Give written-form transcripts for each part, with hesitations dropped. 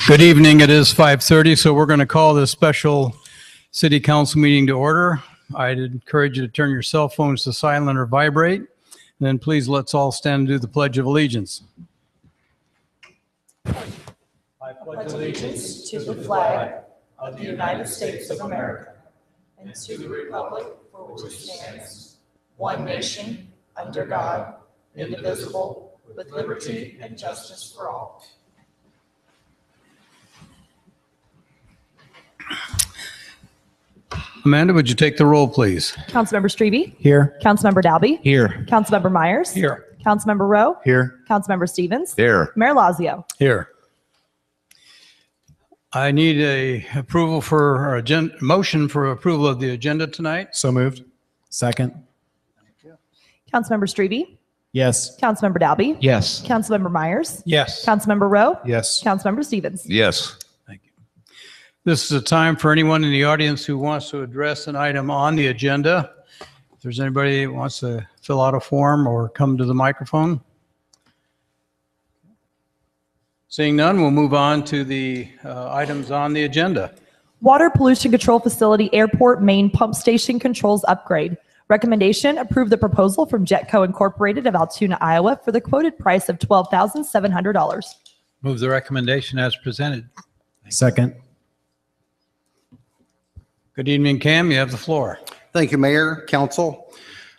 Good evening. It is 5:30, so we're going to call this special city council meeting to order. I'd encourage you to turn your cell phones to silent or vibrate. And then please let's all stand and do the Pledge of Allegiance. I pledge allegiance to the flag of the United States of America and to the republic for which it stands, one nation, under God, indivisible, with liberty and justice for all. Amanda, would you take the roll, please? Councilmember Strebe? Here. Councilmember Dalby? Here. Councilmember Myers? Here. Councilmember Rowe? Here. Councilmember Stevens? Here. Mayor Lazio? Here. I need a approval for motion for approval of the agenda tonight. So moved. Second. Councilmember Strebe? Yes. Councilmember Dalby? Yes. Councilmember Myers? Yes. Councilmember Rowe? Yes. Councilmember Stevens? Yes. Thank you. This is a time for anyone in the audience who wants to address an item on the agenda. If there's anybody who wants to fill out a form or come to the microphone. Seeing none, we'll move on to the items on the agenda. Water Pollution Control Facility Airport Main Pump Station Controls Upgrade. Recommendation, approve the proposal from Jetco Incorporated of Altoona, Iowa for the quoted price of $12,700. Move the recommendation as presented. Second. Good evening, Cam. You have the floor. Thank you, Mayor, Council.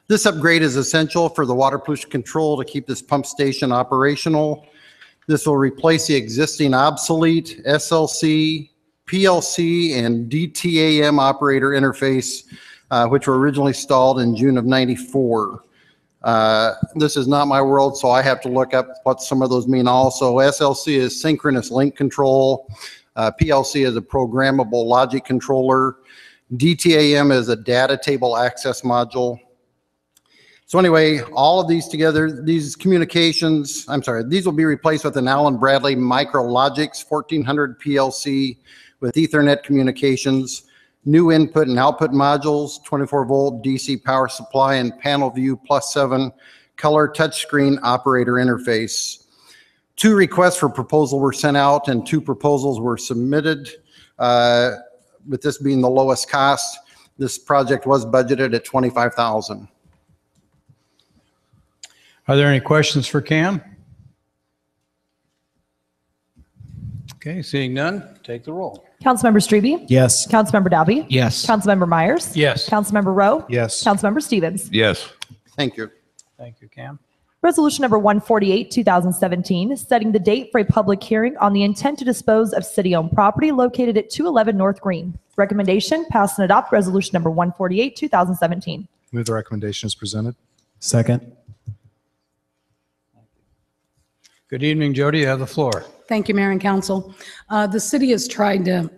This upgrade is essential for the water pollution control to keep this pump station operational. This will replace the existing obsolete SLC, PLC, and DTAM operator interface, which were originally installed in June of '94. This is not my world, so I have to look up what some of those mean also. SLC is synchronous link control. PLC is a programmable logic controller. DTAM is a data table access module. So anyway, all of these together, these will be replaced with an Allen Bradley MicroLogix 1400 PLC with Ethernet communications, new input and output modules, 24-volt DC power supply, and panel view +7 color touchscreen operator interface. 2 requests for proposal were sent out and 2 proposals were submitted. With this being the lowest cost, this project was budgeted at $25,000. Are there any questions for Cam? Okay, seeing none, take the roll. Councilmember Strebe? Yes. Councilmember Dalby? Yes. Councilmember Myers? Yes. Councilmember Rowe? Yes. Councilmember Stevens? Yes. Thank you. Thank you, Cam. Resolution number 148, 2017, setting the date for a public hearing on the intent to dispose of city-owned property located at 211 North Green. Recommendation, pass and adopt resolution number 148, 2017. Move the recommendation as presented. Second. Good evening, Jody. You have the floor. Thank you, Mayor and Council. The city has tried to,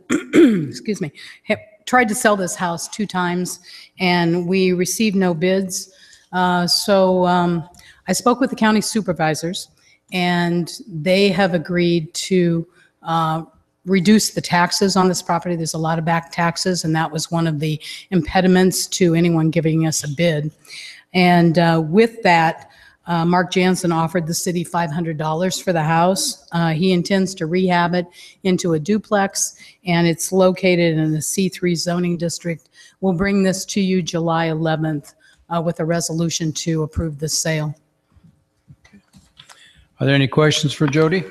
tried to sell this house 2 times, and we received no bids. I spoke with the county supervisors, and they have agreed to reduce the taxes on this property. There's a lot of back taxes, and that was one of the impediments to anyone giving us a bid. And with that, Mark Jansen offered the city $500 for the house. He intends to rehab it into a duplex, and it's located in the C3 zoning district. We'll bring this to you July 11th with a resolution to approve this sale. Are there any questions for Jody?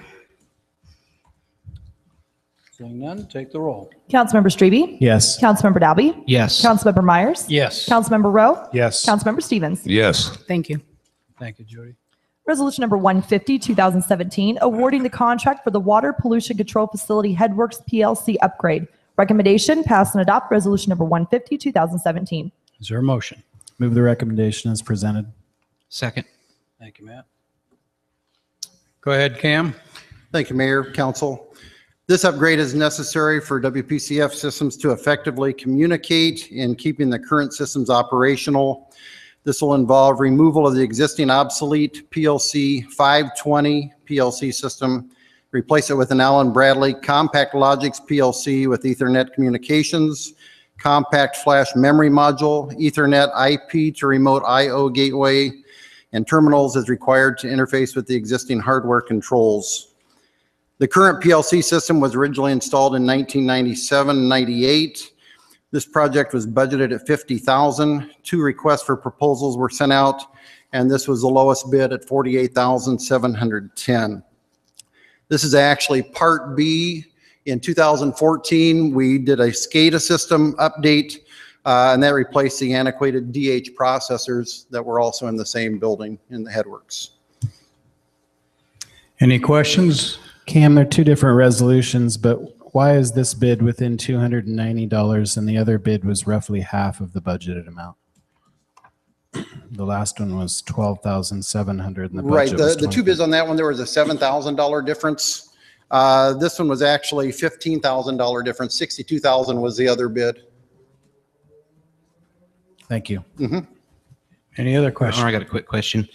Seeing none, take the roll. Councilmember Strebe? Yes. Councilmember Dalby? Yes. Councilmember Myers? Yes. Councilmember Rowe? Yes. Councilmember Stevens? Yes. Thank you. Thank you, Jody. Resolution number 150, 2017, awarding the contract for the Water Pollution Control Facility Headworks PLC upgrade. Recommendation, pass and adopt resolution number 150, 2017. Is there a motion? Move the recommendation as presented. Second. Thank you, Matt. Go ahead, Cam. Thank you, Mayor, Council. This upgrade is necessary for WPCF systems to effectively communicate in keeping the current systems operational. This will involve removal of the existing obsolete PLC 520 PLC system, replace it with an Allen Bradley CompactLogix PLC with Ethernet communications, compact flash memory module, Ethernet IP to remote I/O gateway, and terminals as required to interface with the existing hardware controls. The current PLC system was originally installed in 1997-98. This project was budgeted at $50,000. 2 requests for proposals were sent out, and this was the lowest bid at $48,710. This is actually Part B. In 2014, we did a SCADA system update, and that replaced the antiquated DH processors that were also in the same building in the headworks. Any questions? Cam, there are 2 different resolutions, but why is this bid within $290 and the other bid was roughly half of the budgeted amount? The last one was $12,700 and the Right, budget was the 2 bids on that one, there was a $7,000 difference. This one was actually $15,000 difference. $62,000 was the other bid. Thank you. Any other I questions? got a quick question.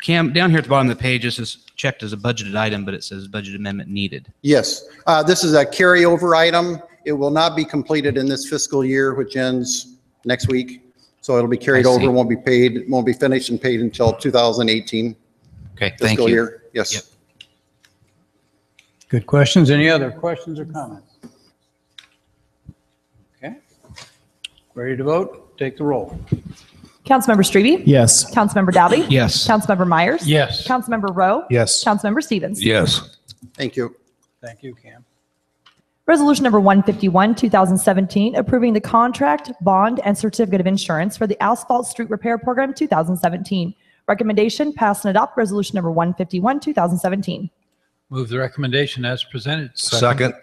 Cam, down here at the bottom of the page, this is checked as a budgeted item, but it says budget amendment needed. Yes, this is a carryover item. It will not be completed in this fiscal year, which ends next week. So it'll be carried I over, see. won't be paid, won't be finished and paid until 2018 Okay, thank fiscal you. year. Yes. Yep. Good questions. Any other questions or comments? Okay. Ready to vote? Take the roll. Councilmember Strebe? Yes. Councilmember Dowdy? Yes. Councilmember Myers? Yes. Councilmember Rowe? Yes. Councilmember Stevens? Yes. Thank you. Thank you, Cam. Resolution number 151, 2017, approving the contract, bond, and certificate of insurance for the Asphalt Street Repair Program 2017. Recommendation, pass and adopt resolution number 151, 2017. Move the recommendation as presented. Second.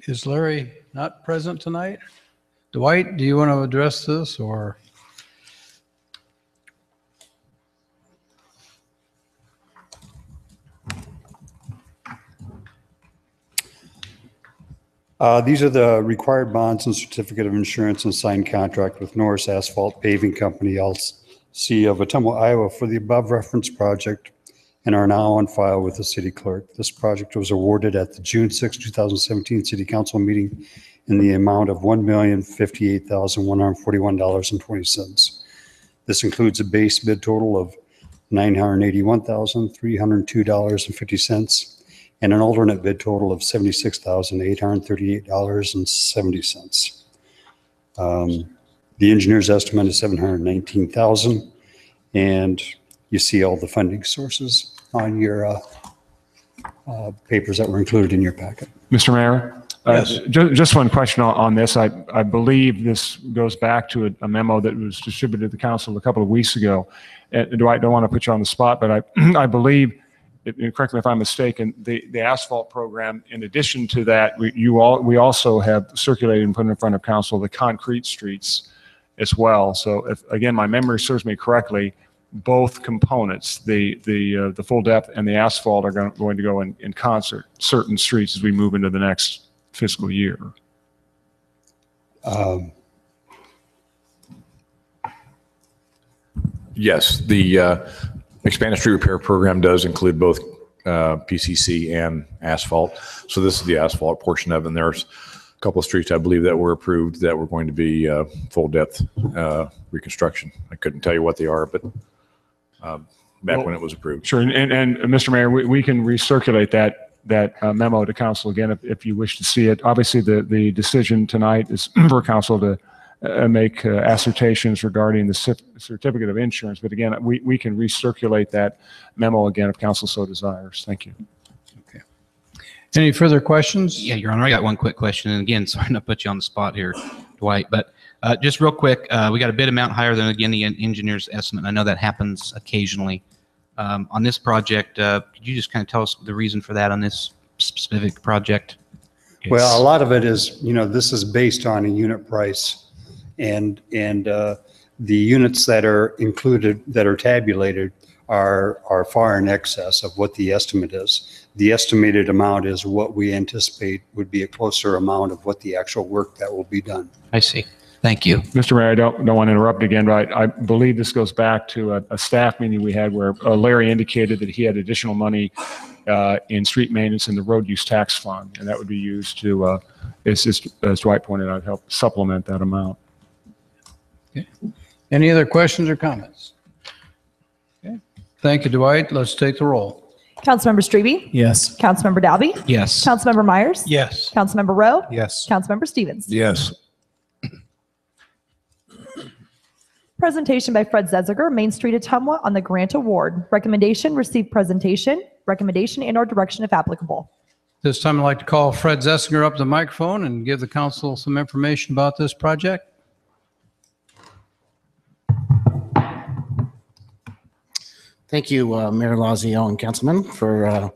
Is Larry not present tonight? Dwight, do you want to address this or? These are the required bonds and certificate of insurance and signed contract with Norris Asphalt Paving Company, LLC of Ottumwa, Iowa for the above referenced project and are now on file with the city clerk. This project was awarded at the June 6, 2017 City Council meeting in the amount of $1,058,141.20. This includes a base bid total of $981,302.50 and an alternate bid total of $76,838.70. The engineer's estimate is $719,000, and you see all the funding sources on your papers that were included in your packet. Mr. Mayor? Just one question on this. I believe this goes back to a memo that was distributed to the council a couple of weeks ago. Dwight, don't want to put you on the spot, but I believe, correct me if I'm mistaken, the asphalt program, in addition to that, we also have circulated and put in front of council the concrete streets as well. So if, again, my memory serves me correctly, both components, the full depth and the asphalt are going to go in concert, certain streets as we move into the next fiscal year. Yes, the expanded street repair program does include both PCC and asphalt. So this is the asphalt portion of it. And there's a couple of streets, I believe, that were approved that were going to be full depth reconstruction. I couldn't tell you what they are, but back when it was approved. Sure, and Mr. Mayor, we can recirculate that memo to council again if you wish to see it. Obviously, the decision tonight is for council to make assertions regarding the certificate of insurance. But again, we can recirculate that memo again if council so desires. Thank you. Okay. Any further questions? Yeah, Your Honor, I got one quick question. And again, sorry to put you on the spot here, Dwight, but just real quick, we got a bid amount higher than, again, the engineer's estimate. I know that happens occasionally. On this project, could you just kind of tell us the reason for that on this specific project? Well, a lot of it is, this is based on a unit price, and the units that are included, that are tabulated, are far in excess of what the estimate is. The estimated amount is what we anticipate would be a closer amount of what the actual work that will be done. I see. Thank you. Mr. Mayor, I don't want to interrupt again, but I believe this goes back to a staff meeting we had where Larry indicated that he had additional money in street maintenance in the road use tax fund, and that would be used to, as Dwight pointed out, help supplement that amount. Okay. Any other questions or comments? Thank you, Dwight. Let's take the roll. Councilmember Strebe? Yes. Councilmember Dalby? Yes. Councilmember Myers? Yes. Councilmember Rowe? Yes. Councilmember Stevens? Yes. Presentation by Fred Zeziger, Main Street, Ottumwa, on the grant award. Recommendation, receive presentation. Recommendation and/or direction if applicable. This time I'd like to call Fred Zessinger up to the microphone and give the council some information about this project. Thank you, Mayor Lazio and councilman, for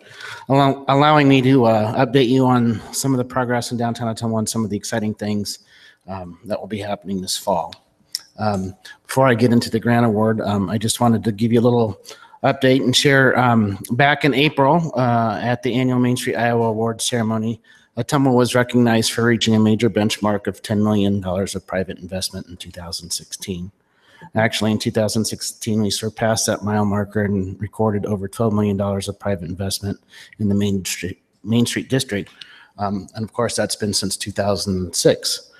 allowing me to update you on some of the progress in downtown Ottumwa and some of the exciting things that will be happening this fall. Before I get into the grant award, I just wanted to give you a little update and share. Back in April at the annual Main Street Iowa Awards ceremony, Ottumwa was recognized for reaching a major benchmark of $10 million of private investment in 2016. Actually, in 2016, we surpassed that mile marker and recorded over $12 million of private investment in the Main Street district. And of course, that's been since 2006.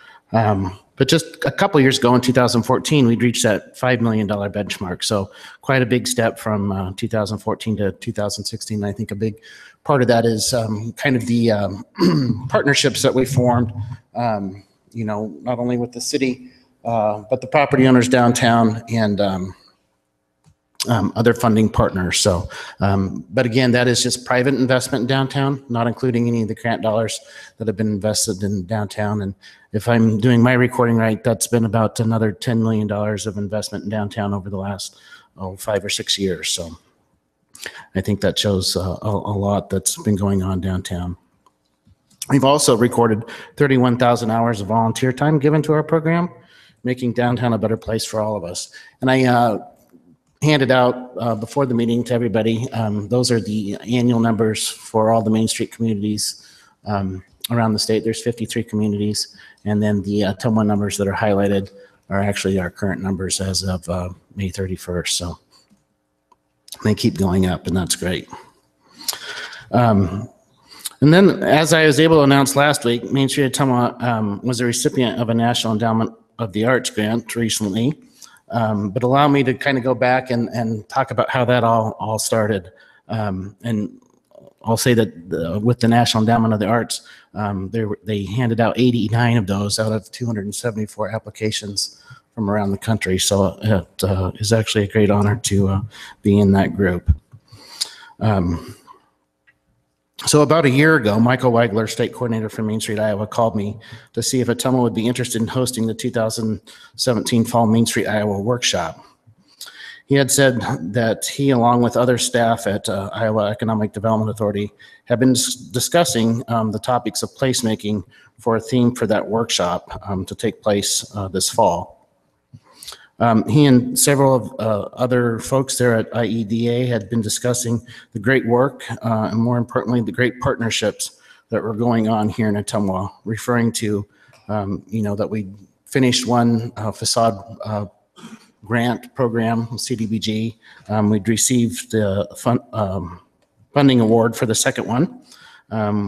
But just a couple years ago in 2014, we'd reached that $5 million benchmark. So quite a big step from 2014 to 2016. I think a big part of that is kind of the partnerships that we formed, not only with the city, but the property owners downtown and other funding partners. So, but again, that is just private investment in downtown, not including any of the grant dollars that have been invested in downtown. And if I'm doing my recording right, that's been about another $10 million of investment in downtown over the last 5 or 6 years. So I think that shows a lot that's been going on downtown. We've also recorded 31,000 hours of volunteer time given to our program, making downtown a better place for all of us. And I handed out before the meeting to everybody, those are the annual numbers for all the Main Street communities around the state. There's 53 communities. And then the Ottumwa numbers that are highlighted are actually our current numbers as of May 31st. So they keep going up, and that's great. And then, as I was able to announce last week, Main Street Ottumwa was a recipient of a National Endowment of the Arts grant recently. But allow me to kind of go back and talk about how that all started. And I'll say that with the National Endowment of the Arts, they handed out 89 of those out of 274 applications from around the country. So it is actually a great honor to be in that group. So about a year ago, Michael Weigler, state coordinator for Main Street Iowa, called me to see if Ottumwa would be interested in hosting the 2017 Fall Main Street Iowa Workshop. He had said that he, along with other staff at Iowa Economic Development Authority, have been discussing the topics of placemaking for a theme for that workshop to take place this fall. He and several of other folks there at IEDA had been discussing the great work and, more importantly, the great partnerships that were going on here in Ottumwa, referring to, that we finished one facade grant program, CDBG. We'd received the funding award for the second one.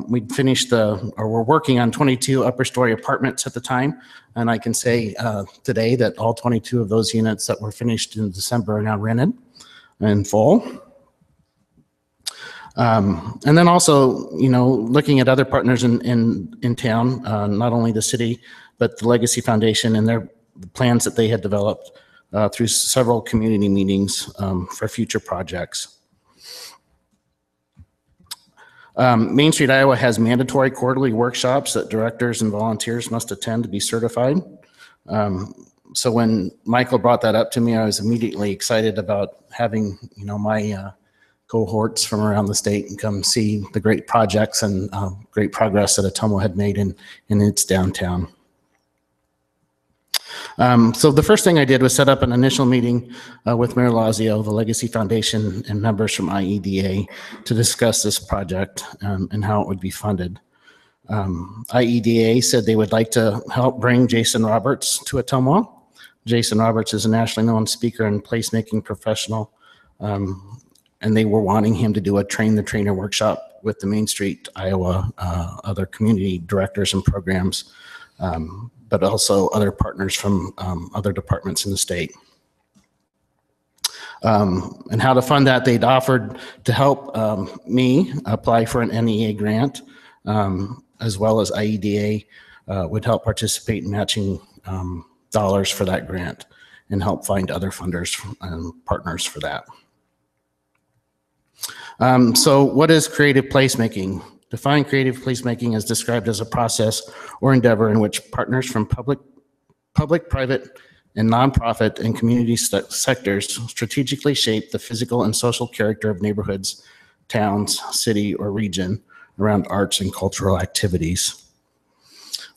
We'd finished we're working on 22 upper story apartments at the time. And I can say today that all 22 of those units that were finished in December are now rented in full. And then also, looking at other partners in town, not only the city, but the Legacy Foundation and the plans that they had developed through several community meetings for future projects. Main Street Iowa has mandatory quarterly workshops that directors and volunteers must attend to be certified. So when Michael brought that up to me, I was immediately excited about having, my cohorts from around the state and come see the great projects and great progress that Ottumwa had made in its downtown. So the first thing I did was set up an initial meeting with Mayor Lazio, the Legacy Foundation, and members from IEDA to discuss this project and how it would be funded. IEDA said they would like to help bring Jason Roberts to Ottumwa. Jason Roberts is a nationally known speaker and placemaking professional, and they were wanting him to do a train the trainer workshop with the Main Street Iowa other community directors and programs, but also other partners from other departments in the state. And how to fund that, they'd offered to help me apply for an NEA grant, as well as IEDA would help participate in matching dollars for that grant and help find other funders and partners for that. So what is creative placemaking? Define creative placemaking as described as a process or endeavor in which partners from public, private, and nonprofit and community sectors strategically shape the physical and social character of neighborhoods, towns, city, or region around arts and cultural activities.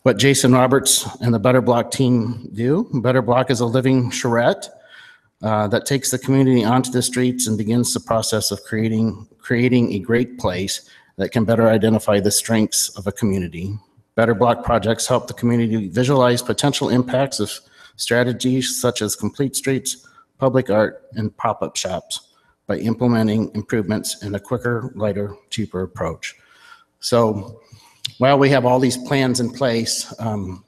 What Jason Roberts and the Better Block team do. Better Block is a living charrette that takes the community onto the streets and begins the process of creating a great place that can better identify the strengths of a community. Better Block projects help the community visualize potential impacts of strategies such as complete streets, public art, and pop-up shops by implementing improvements in a quicker, lighter, cheaper approach. So while we have all these plans in place,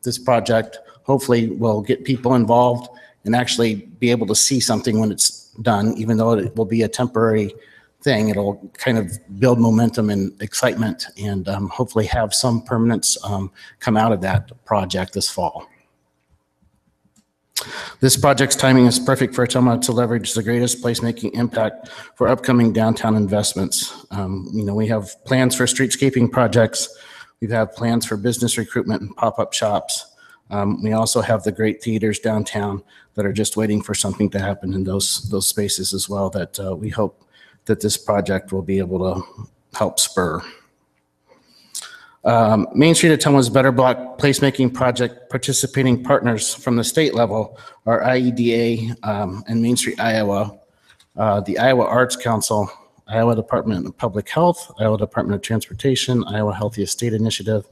this project hopefully will get people involved and actually be able to see something when it's done, even though it will be a temporary thing. It'll kind of build momentum and excitement and hopefully have some permanence come out of that project this fall. This project's timing is perfect for Ottumwa to leverage the greatest placemaking impact for upcoming downtown investments. We have plans for streetscaping projects. We have plans for business recruitment and pop-up shops. We also have the great theaters downtown that are just waiting for something to happen in those spaces as well that we hope that this project will be able to help spur. Main Street Ottumwa's Better Block placemaking project participating partners from the state level are IEDA and Main Street Iowa, the Iowa Arts Council, Iowa Department of Public Health, Iowa Department of Transportation, Iowa Healthiest State Initiative,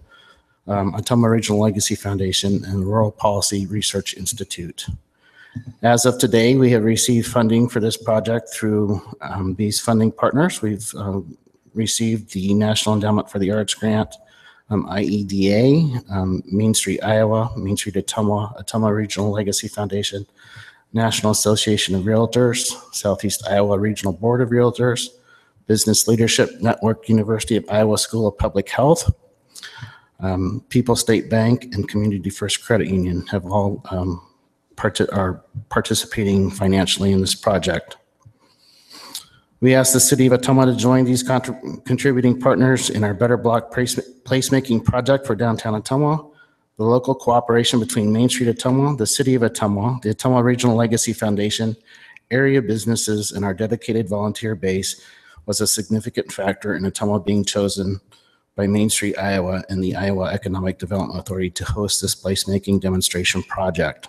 Ottumwa Regional Legacy Foundation, and Rural Policy Research Institute. As of today, we have received funding for this project through these funding partners. We've received the National Endowment for the Arts grant, IEDA, Main Street Iowa, Main Street Ottumwa, Ottumwa Regional Legacy Foundation, National Association of Realtors, Southeast Iowa Regional Board of Realtors, Business Leadership Network, University of Iowa School of Public Health, People's State Bank, and Community First Credit Union have all are participating financially in this project. We asked the City of Ottumwa to join these contributing partners in our Better Block placemaking project for downtown Ottumwa. The local cooperation between Main Street Ottumwa, the City of Ottumwa, the Ottumwa Regional Legacy Foundation, area businesses, and our dedicated volunteer base was a significant factor in Ottumwa being chosen by Main Street Iowa and the Iowa Economic Development Authority to host this placemaking demonstration project.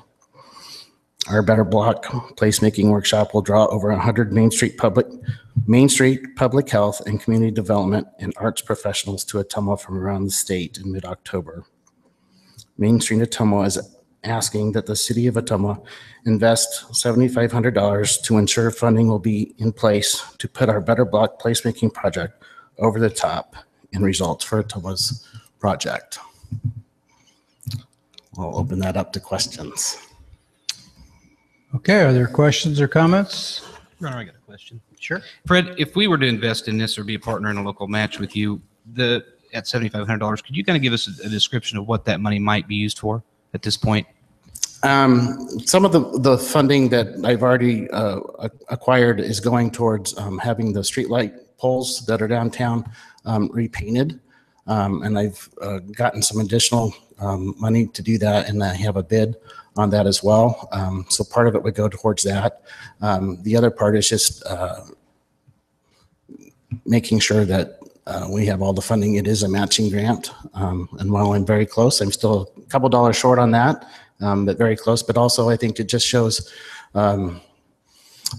Our Better Block placemaking workshop will draw over 100 Main Street Public Health and Community Development and Arts professionals to Ottumwa from around the state in mid-October. Main Street Ottumwa is asking that the City of Ottumwa invest $7,500 to ensure funding will be in place to put our Better Block placemaking project over the top in results for Ottumwa's project. I'll open that up to questions. Okay, are there questions or comments? Runner, I got a question. Sure. Fred, if we were to invest in this or be a partner in a local match with you, at $7,500, could you kind of give us a description of what that money might be used for at this point? Some of the funding that I've already acquired is going towards having the streetlight poles that are downtown repainted. And I've gotten some additional money to do that, and I have a bid on that as well. So part of it would go towards that. The other part is just making sure that we have all the funding. It is a matching grant. And while I'm very close, I'm still a couple dollars short on that, but very close. But also I think it just shows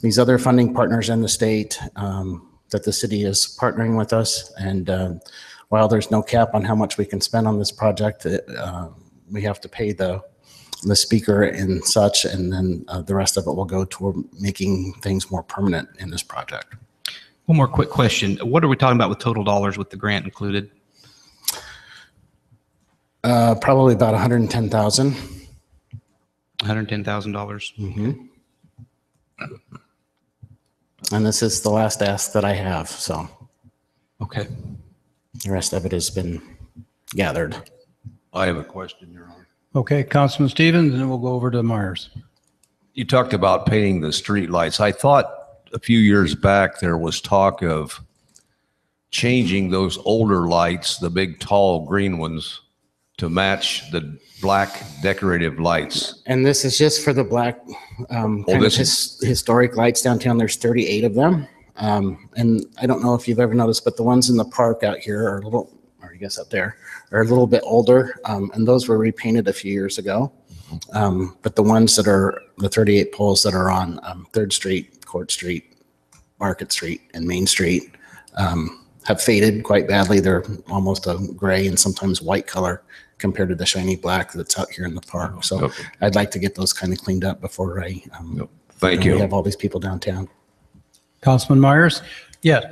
these other funding partners in the state that the city is partnering with us. And while there's no cap on how much we can spend on this project, we have to pay the speaker and such, and then the rest of it will go toward making things more permanent in this project. One more quick question. What are we talking about with total dollars with the grant included? Probably about $110,000. $110,000. Mm-hmm. And this is the last ask that I have, so Okay. the rest of it has been gathered. I have a question, Your Honor. Okay, Councilman Stevens, and then we'll go over to Myers. You talked about painting the street lights. I thought a few years back there was talk of changing those older lights, the big tall green ones, to match the black decorative lights. And this is just for the black, kind of historic lights downtown. There's 38 of them. And I don't know if you've ever noticed, but the ones in the park out here are a little, or I guess up there, are a little bit older. And those were repainted a few years ago. But the ones that are the 38 poles that are on 3rd Street, Court Street, Market Street, and Main Street have faded quite badly. They're almost a gray and sometimes white color compared to the shiny black that's out here in the park. So Okay. I'd like to get those kind of cleaned up before I Thank we you. have all these people downtown. Councilman Myers? Yes,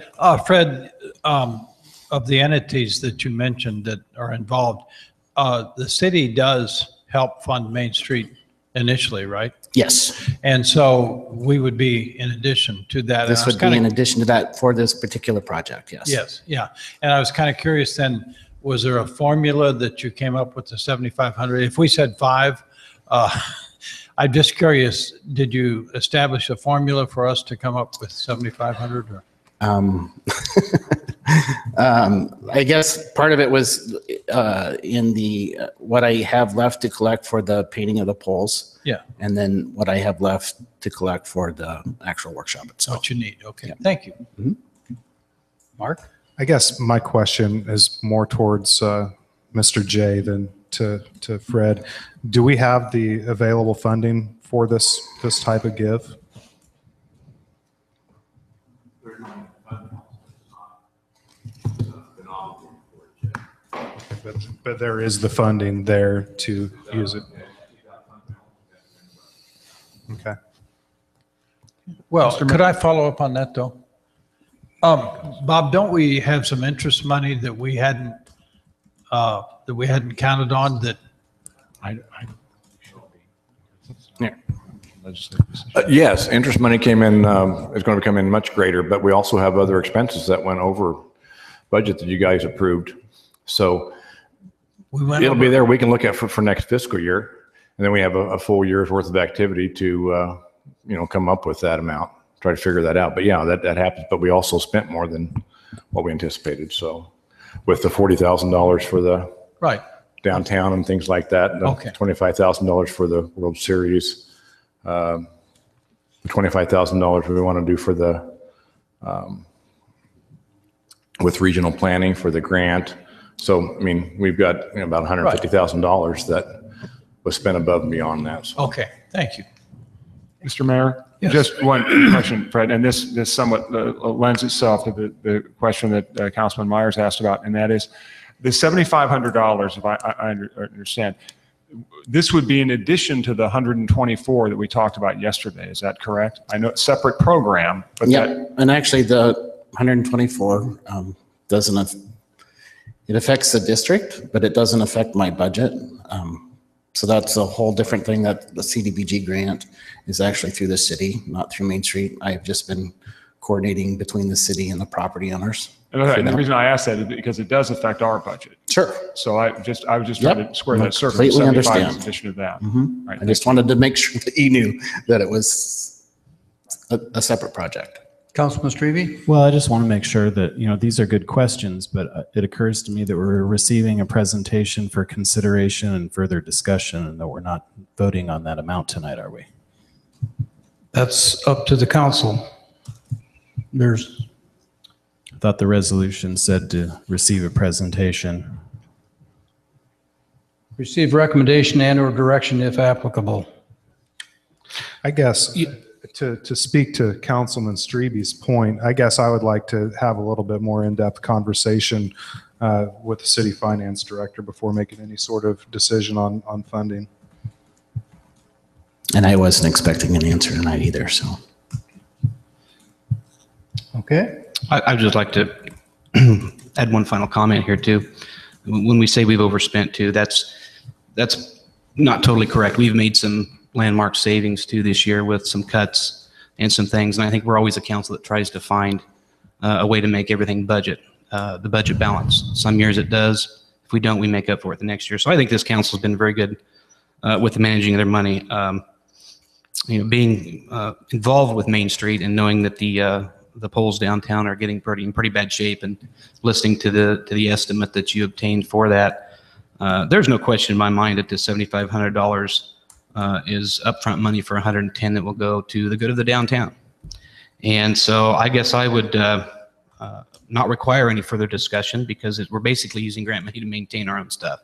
Fred, of the entities that you mentioned that are involved, the city does help fund Main Street initially, right? Yes, And so we would be in addition to that. And this I was would be kinda- in addition to that for this particular project, yes. Yes, yeah. And I was kind of curious then, was there a formula that you came up with the 7,500? If we said 5, I'm just curious, did you establish a formula for us to come up with 7,500 or? I guess part of it was in the, what I have left to collect for the painting of the poles. Yeah. And then what I have left to collect for the actual workshop itself. What you need, okay, thank you. Mhm. Mark? I guess my question is more towards Mr. J than to Fred. Do we have the available funding for this type of give? But there is the funding there to use it. Okay. Well, could I follow up on that, though? Bob, don't we have some interest money that we hadn't counted on that? Yes, interest money came in, is going to come in much greater, but we also have other expenses that went over budget that you guys approved. So it'll be there. We can look at for next fiscal year. And then we have a full year's worth of activity to, come up with that amount, try to figure that out. But yeah, that happens. But we also spent more than what we anticipated. So with the $40,000 for the Right. downtown and things like that, and the Okay. $25,000 for the World Series, the $25,000 we want to do for the, with regional planning for the grant. So, I mean, we've got about $150,000 that was spent above and beyond that. So. Okay, thank you. Mr. Mayor, Yes. just one question, Fred, and this somewhat lends itself to the question that Councilman Myers asked about, and that is the $7,500, if I understand, this would be in addition to the 124 that we talked about yesterday. Is that correct? I know it's a separate program, but Yeah, and actually the 124 doesn't, it affects the district, but it doesn't affect my budget. So that's a whole different thing, that the CDBG grant is actually through the city, not through Main Street. I've just been coordinating between the city and the property owners. And the reason I asked that is because it does affect our budget. Sure. So I was just trying to square that circle. Completely 75 in understand. addition to that. Right, I just wanted to make sure that you knew that it was a separate project. Councilman Strebe? Well, I just want to make sure that, these are good questions, but it occurs to me that we're receiving a presentation for consideration and further discussion, and that we're not voting on that amount tonight, are we? That's up to the council. I thought the resolution said to receive a presentation. Receive recommendation and/or direction if applicable. I guess to speak to Councilman Strebe's point, I guess I would like to have a little bit more in-depth conversation with the city finance director before making any sort of decision on funding. And I wasn't expecting an answer tonight either, so. Okay. I'd just like to add one final comment here too. When we say we've overspent too, that's not totally correct. We've made some landmark savings too this year with some cuts and some things. And I think we're always a council that tries to find a way to make everything the budget balance. Some years it does. If we don't, we make up for it the next year. So I think this council's been very good with the managing of their money. Being involved with Main Street and knowing that the poles downtown are getting in pretty bad shape, and listening to the estimate that you obtained for that, there's no question in my mind that the $7,500 is upfront money for 110 that will go to the good of the downtown. And so I guess I would not require any further discussion, because we're basically using grant money to maintain our own stuff.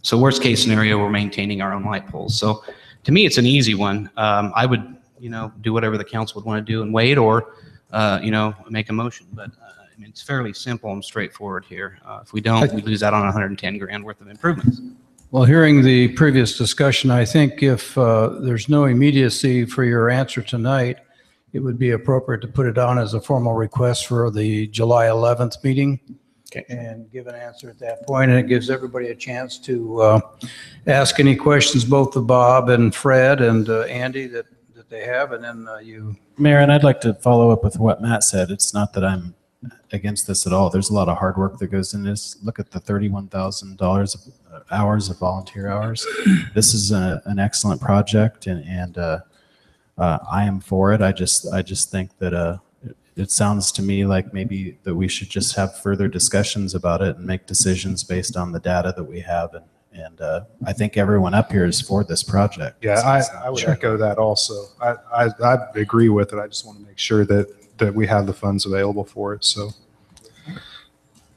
So worst case scenario, we're maintaining our own light poles. So to me, it's an easy one. I would, do whatever the council would want to do and wait, or, make a motion. But I mean, it's fairly simple and straightforward here. If we don't, we lose out on 110 grand worth of improvements. Well, hearing the previous discussion, I think if there's no immediacy for your answer tonight, it would be appropriate to put it on as a formal request for the July 11th meeting. Okay. And give an answer at that point, and it gives everybody a chance to ask any questions, both of Bob and Fred and Andy that they have, and then you. Mayor, and I'd like to follow up with what Matt said. It's not that I'm against this at all. There's a lot of hard work that goes in this. Look at the $31,000 of hours of volunteer hours. This is an excellent project, and I am for it. I just think that it sounds to me like maybe that we should just have further discussions about it and make decisions based on the data that we have. And I think everyone up here is for this project. Yeah, I would echo that also. I agree with it. I just want to make sure that we have the funds available for it. So.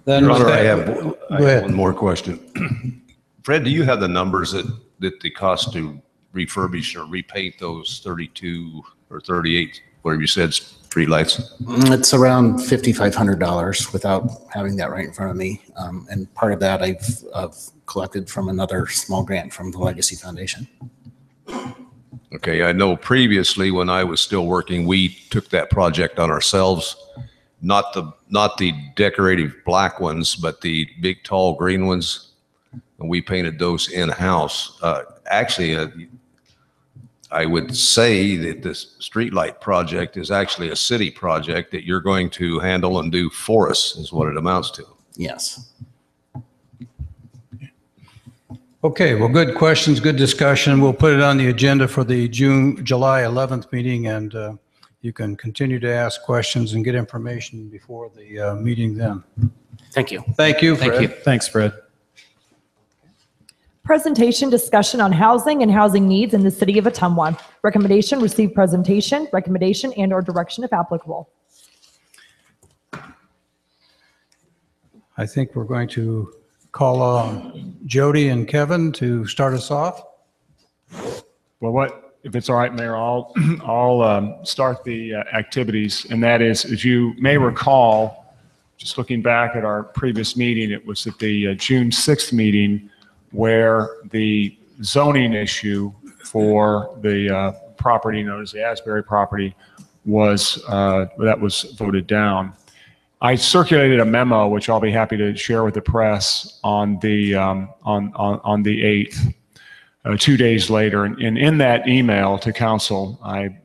Then Your Honor, that, I go have ahead. one more question. Fred, do you have the numbers that the cost to refurbish or repaint those 32 or 38, whatever you said, streetlights? It's around $5,500 without having that right in front of me. And part of that I've collected from another small grant from the Legacy Foundation. Okay, I know previously when I was still working, we took that project on ourselves. Not the decorative black ones, but the big tall green ones. And we painted those in-house. Actually, I would say that this streetlight project is actually a city project that you're going to handle and do for us, is what it amounts to. Yes. Okay, well, good questions, good discussion. We'll put it on the agenda for the July 11th meeting, and you can continue to ask questions and get information before the meeting then. Thank you. Thank you, Fred. Thank you. Thanks, Fred. Presentation discussion on housing and housing needs in the city of Ottumwa. Recommendation, receive presentation, recommendation, and/or direction if applicable. I think we're going to call on Jody and Kevin to start us off. Well, if it's all right, Mayor, I'll start the activities, and that is, as you may recall, just looking back at our previous meeting, it was at the June 6th meeting where the zoning issue for the property known as the Asbury property was voted down. I circulated a memo, which I'll be happy to share with the press on the 8th, 2 days later. And in that email to council, I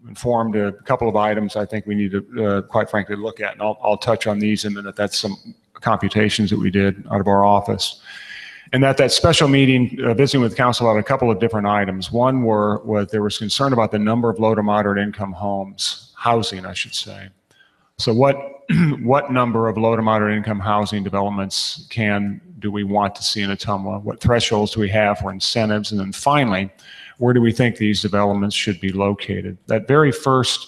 informed a couple of items I think we need to, quite frankly, look at. And I'll touch on these in a minute. That's some computations that we did out of our office. And that special meeting, visiting with council on a couple of different items. One was there was concern about the number of low to moderate income homes, housing, I should say. So what number of low to moderate income housing developments do we want to see in Ottumwa? What thresholds do we have for incentives? And then finally, where do we think these developments should be located? That very first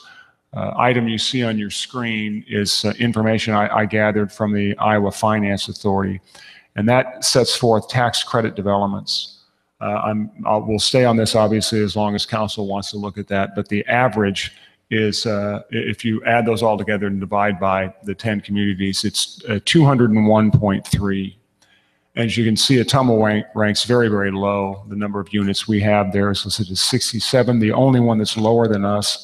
item you see on your screen is information I gathered from the Iowa Finance Authority. And that sets forth tax credit developments. We'll stay on this obviously as long as council wants to look at that, but the average is, if you add those all together and divide by the 10 communities, it's 201.3. As you can see, Ottumwa ranks very, very low. The number of units we have there is listed as 67. The only one that's lower than us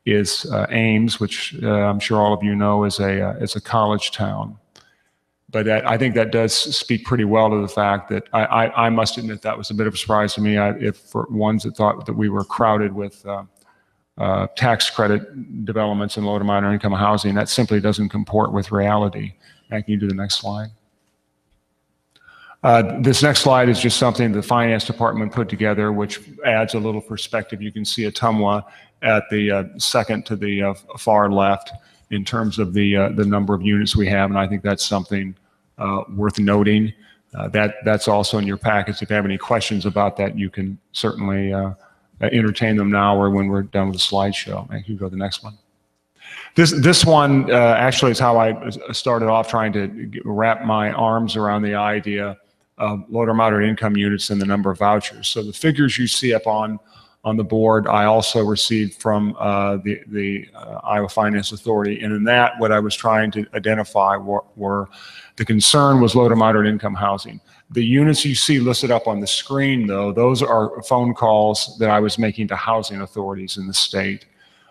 is Ames, which I'm sure all of you know is a college town. But I think that does speak pretty well to the fact that I must admit that was a bit of a surprise to me. If for ones that thought that we were crowded with tax credit developments in low to moderate income housing. That simply doesn't comport with reality. Can you do the next slide? This next slide is just something the finance department put together, which adds a little perspective. You can see Ottumwa at the second to the far left in terms of the number of units we have, and I think that's something worth noting. That's also in your packets. If you have any questions about that, you can certainly entertain them now or when we're done with the slideshow. Thank you. Go to the next one. This one actually is how I started off trying to wrap my arms around the idea of low to moderate income units and the number of vouchers. So the figures you see up on the board, I also received from the Iowa Finance Authority. And in that, what I was trying to identify were the concern was low to moderate income housing. The units you see listed up on the screen, though, those are phone calls that I was making to housing authorities in the state.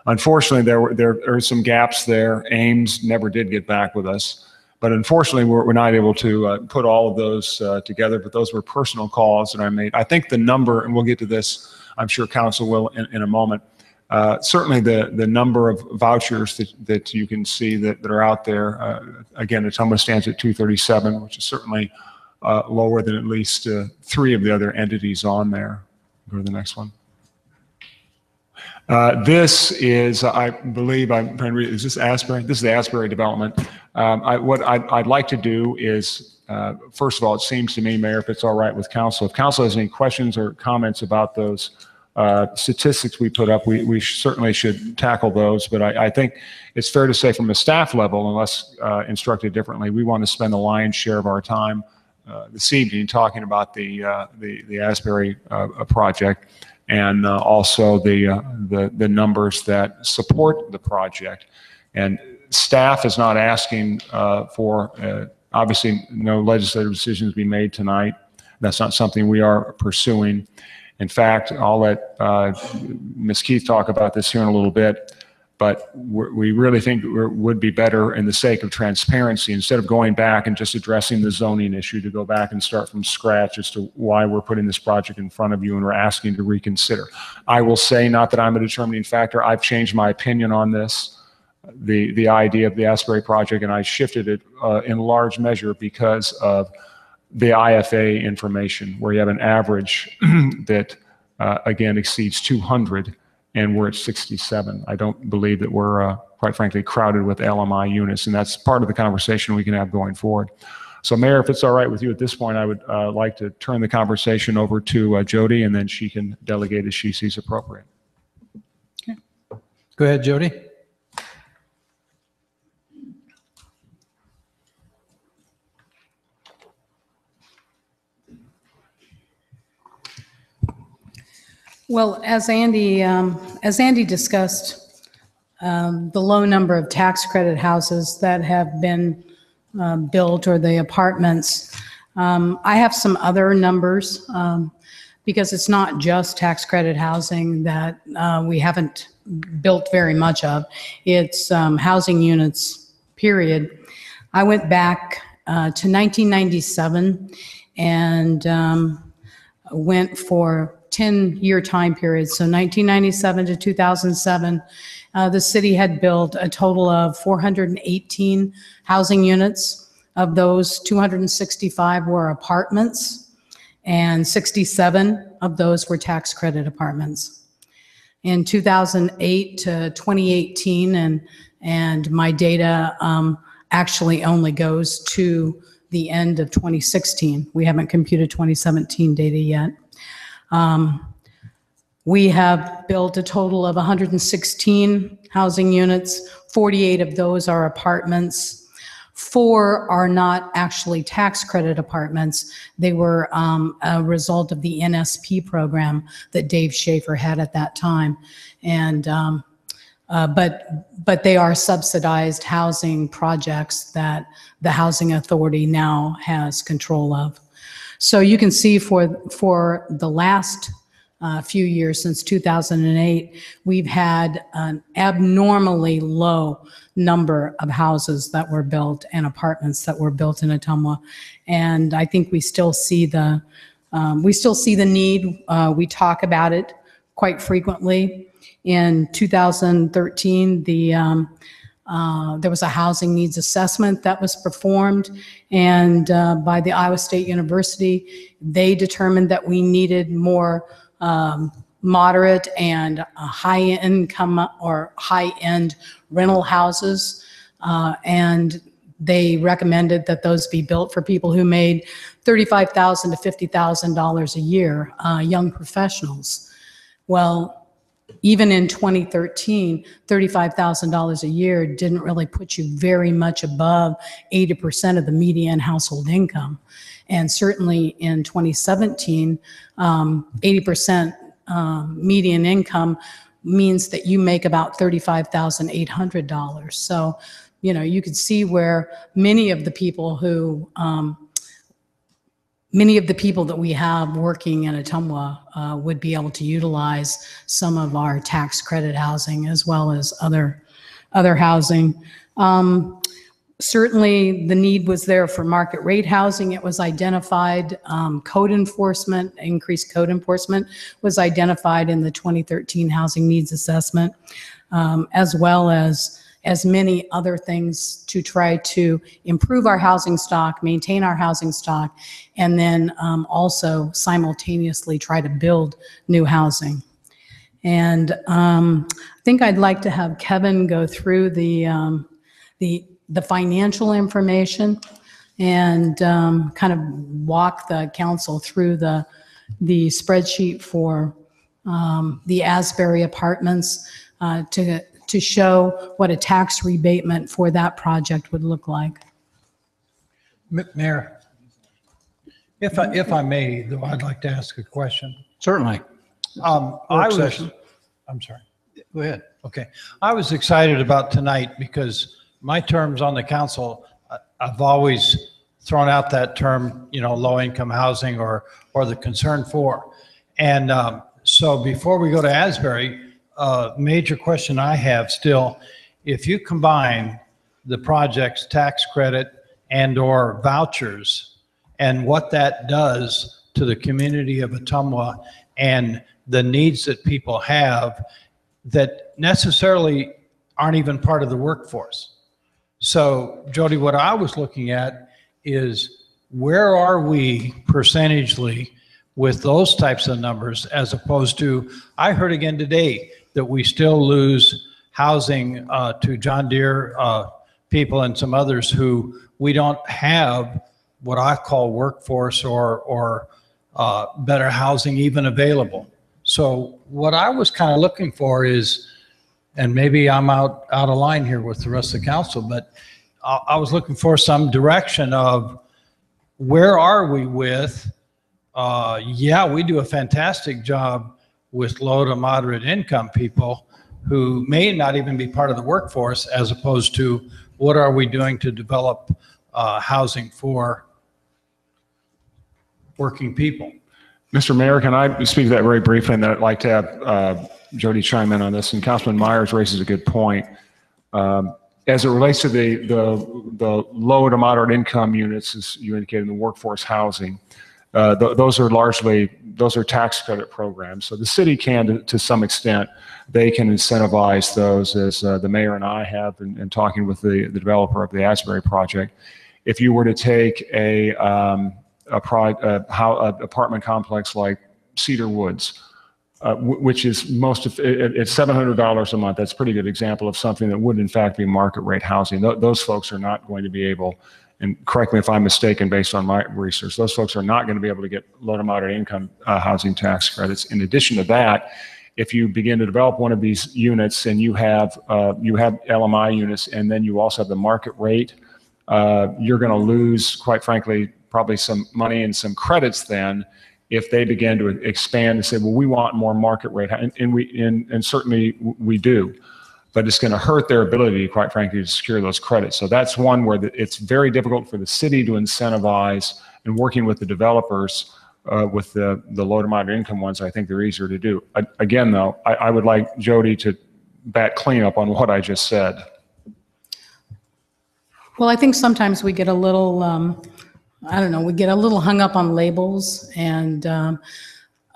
Unfortunately, there are some gaps there. Ames never did get back with us. But unfortunately, we're not able to put all of those together, but those were personal calls that I made. I think the number, and we'll get to this, I'm sure council will in a moment, certainly the number of vouchers that you can see that are out there, again, Ottumwa stands at 237, which is certainly lower than at least 3 of the other entities on there. Go to the next one. This is, I believe, I'm trying to read, is this Asbury? This is the Asbury development. What I'd like to do is, first of all, it seems to me, Mayor, if it's all right with council, if council has any questions or comments about those statistics we put up, we certainly should tackle those. But I think it's fair to say from a staff level, unless instructed differently, we want to spend the lion's share of our time this evening talking about the Asbury project. And also the numbers that support the project. And staff is not asking for, obviously, no legislative decisions be made tonight. That's not something we are pursuing. In fact, I'll let Ms. Keith talk about this here in a little bit, but we really think it would be better in the sake of transparency, instead of going back and just addressing the zoning issue, to go back and start from scratch as to why we're putting this project in front of you and we're asking to reconsider. I will say, not that I'm a determining factor, I've changed my opinion on this, the idea of the Asbury project, and I shifted it in large measure because of the IFA information, where you have an average that, again, exceeds 200. And we're at 67. I don't believe that we're, quite frankly, crowded with LMI units, and that's part of the conversation we can have going forward. So, Mayor, if it's all right with you at this point, I would like to turn the conversation over to Jody, and then she can delegate as she sees appropriate. Okay. Go ahead, Jody. Well, as Andy discussed, the low number of tax credit houses that have been built, or the apartments. I have some other numbers because it's not just tax credit housing that we haven't built very much of. It's housing units, period. I went back to 1997 and went for 10-year time period. So 1997 to 2007, the city had built a total of 418 housing units. Of those, 265 were apartments, and 67 of those were tax credit apartments. In 2008 to 2018, and my data actually only goes to the end of 2016. We haven't computed 2017 data yet. We have built a total of 116 housing units. 48 of those are apartments. 4 are not actually tax credit apartments. They were a result of the NSP program that Dave Schaefer had at that time. And but they are subsidized housing projects that the Housing Authority now has control of. So you can see for the last few years, since 2008, we've had an abnormally low number of houses that were built and apartments that were built in Ottumwa. And I think we still see the need. We talk about it quite frequently. In 2013, there was a housing needs assessment that was performed, and by the Iowa State University, they determined that we needed more moderate and high income or high end rental houses, and they recommended that those be built for people who made $35,000 to $50,000 a year, young professionals. Well, even in 2013, $35,000 a year didn't really put you very much above 80% of the median household income. And certainly in 2017, 80% median income means that you make about $35,800. So, you know, you could see where many of the people that we have working in Ottumwa would be able to utilize some of our tax credit housing as well as other housing. Certainly the need was there for market rate housing. It was identified. Code enforcement, increased code enforcement was identified in the 2013 housing needs assessment, as well as many other things to try to improve our housing stock, maintain our housing stock, and then also simultaneously try to build new housing. And I think I'd like to have Kevin go through the financial information and kind of walk the council through the spreadsheet for the Asbury Apartments to show what a tax rebatement for that project would look like. Mayor, if I may, though, I'd like to ask a question. Certainly. I'm sorry. Go ahead. Okay. I was excited about tonight because my terms on the council, I've always thrown out that term, you know, low-income housing or the concern for. And so before we go to Asbury, major question I have still, if you combine the project's tax credit and or vouchers and what that does to the community of Ottumwa and the needs that people have that necessarily aren't even part of the workforce. So Jody, what I was looking at is where are we percentagely with those types of numbers as opposed to, I heard again today that we still lose housing to John Deere people and some others who we don't have what I call workforce or better housing even available. So what I was kind of looking for is, and maybe I'm out of line here with the rest of the council, but I was looking for some direction of where are we with, yeah, we do a fantastic job with low to moderate income people who may not even be part of the workforce, as opposed to what are we doing to develop housing for working people. Mr. Mayor, can I speak to that very briefly? And then I'd like to have Jody chime in on this. And Councilman Myers raises a good point. As it relates to the low to moderate income units, as you indicated, in the workforce housing, those are tax credit programs. So the city can, to some extent, they can incentivize those, as the mayor and I have in talking with the developer of the Asbury project. If you were to take a apartment complex like Cedar Woods, which is it's $700 a month. That's a pretty good example of something that would in fact be market rate housing. Those folks are not going to be able, and correct me if I'm mistaken based on my research, those folks are not going to be able to get low to moderate income housing tax credits. In addition to that, if you begin to develop one of these units and you have LMI units and then you also have the market rate, you're going to lose, quite frankly, probably some money and some credits then if they begin to expand and say, well, we want more market rate, and certainly we do, but it's going to hurt their ability, quite frankly, to secure those credits. So that's one where it's very difficult for the city to incentivize, and working with the developers with the low to moderate income ones, I think they're easier to do. Again, though, I would like Jody to bat clean up on what I just said. Well, I think sometimes we get a little, I don't know, we get a little hung up on labels, and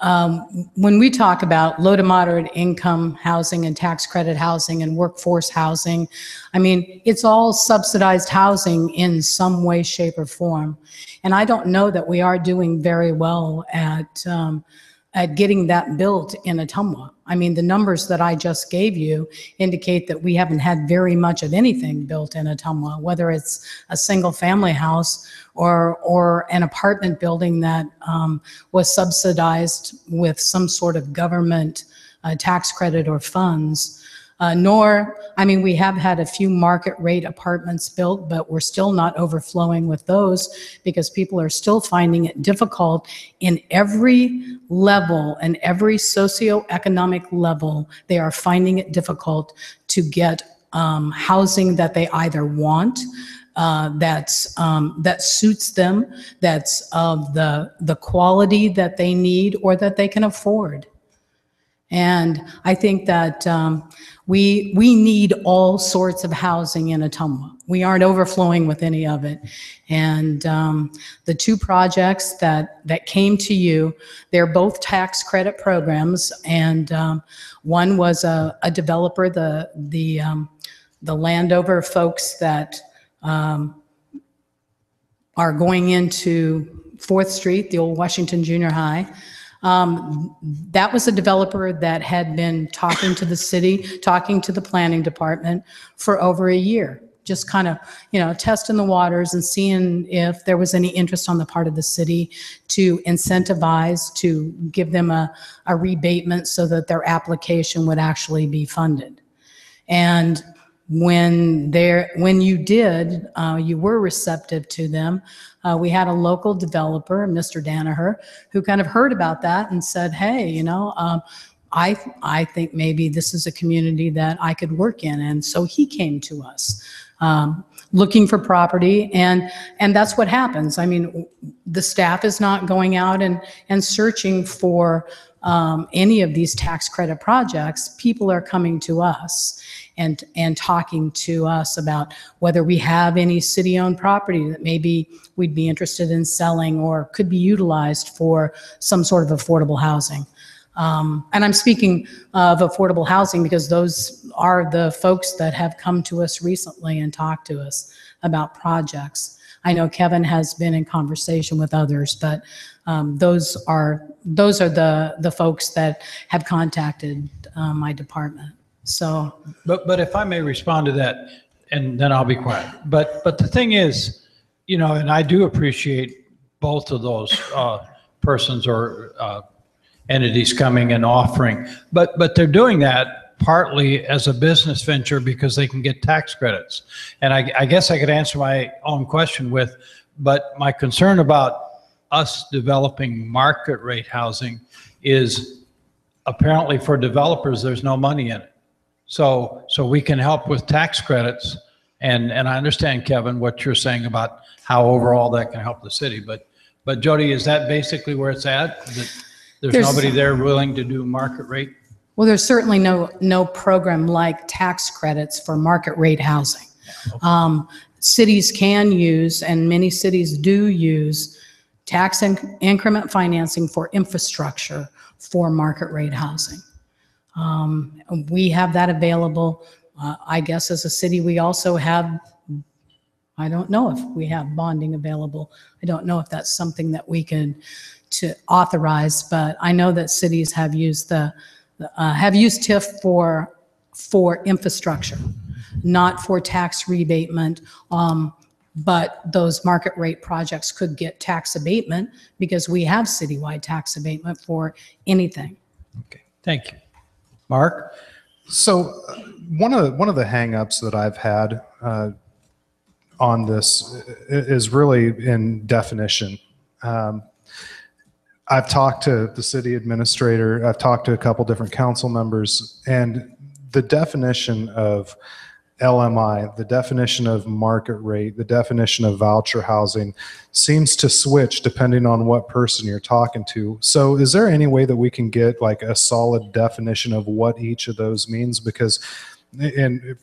When we talk about low to moderate income housing and tax credit housing and workforce housing, I mean, it's all subsidized housing in some way, shape, or form. And I don't know that we are doing very well at getting that built in Ottumwa. I mean, the numbers that I just gave you indicate that we haven't had very much of anything built in Ottumwa, whether it's a single family house or an apartment building that was subsidized with some sort of government tax credit or funds. I mean, we have had a few market rate apartments built, but we're still not overflowing with those because people are still finding it difficult in every level and every socioeconomic level. They are finding it difficult to get housing that they either want, that suits them, that's of the quality that they need or that they can afford. And I think that we need all sorts of housing in Ottumwa. We aren't overflowing with any of it. And the two projects that came to you, they're both tax credit programs. And one was a developer, the Landover folks that are going into 4th Street, the old Washington Junior High. That was a developer that had been talking to the city, talking to the planning department for over a year, just kind of, testing the waters and seeing if there was any interest on the part of the city to incentivize, to give them a rebatement so that their application would actually be funded. And when you did, you were receptive to them. We had a local developer, Mr. Danaher, who kind of heard about that and said, hey, I think maybe this is a community that I could work in. And so he came to us looking for property. And that's what happens. I mean, the staff is not going out and searching for any of these tax credit projects. People are coming to us and talking to us about whether we have any city-owned property that maybe we'd be interested in selling or could be utilized for some sort of affordable housing. And I'm speaking of affordable housing because those are the folks that have come to us recently and talked to us about projects. I know Kevin has been in conversation with others, but those are the folks that have contacted my department. So, but if I may respond to that, and then I'll be quiet. But the thing is, and I do appreciate both of those persons or entities coming and offering, but they're doing that partly as a business venture because they can get tax credits. And I guess I could answer my own question with, but my concern about us developing market rate housing is apparently for developers, there's no money in it. So we can help with tax credits. And I understand, Kevin, what you're saying about how overall that can help the city. But Jody, is that basically where it's at? That there's nobody there willing to do market rate? Well, there's certainly no program like tax credits for market rate housing. Okay. Cities can use, and many cities do use, tax increment financing for infrastructure for market rate housing. We have that available. I guess as a city, we also have, I don't know if we have bonding available. I don't know if that's something that we can to authorize, but I know that cities have used have used TIF for infrastructure, not for tax rebatement. But those market rate projects could get tax abatement because we have citywide tax abatement for anything. Okay, thank you. Mark? So one of the hangups that I've had on this is really in definition. I've talked to the city administrator, I've talked to a couple different council members, and the definition of LMI, the definition of market rate, the definition of voucher housing seems to switch depending on what person you're talking to. So is there any way that we can get like a solid definition of what each of those means? Because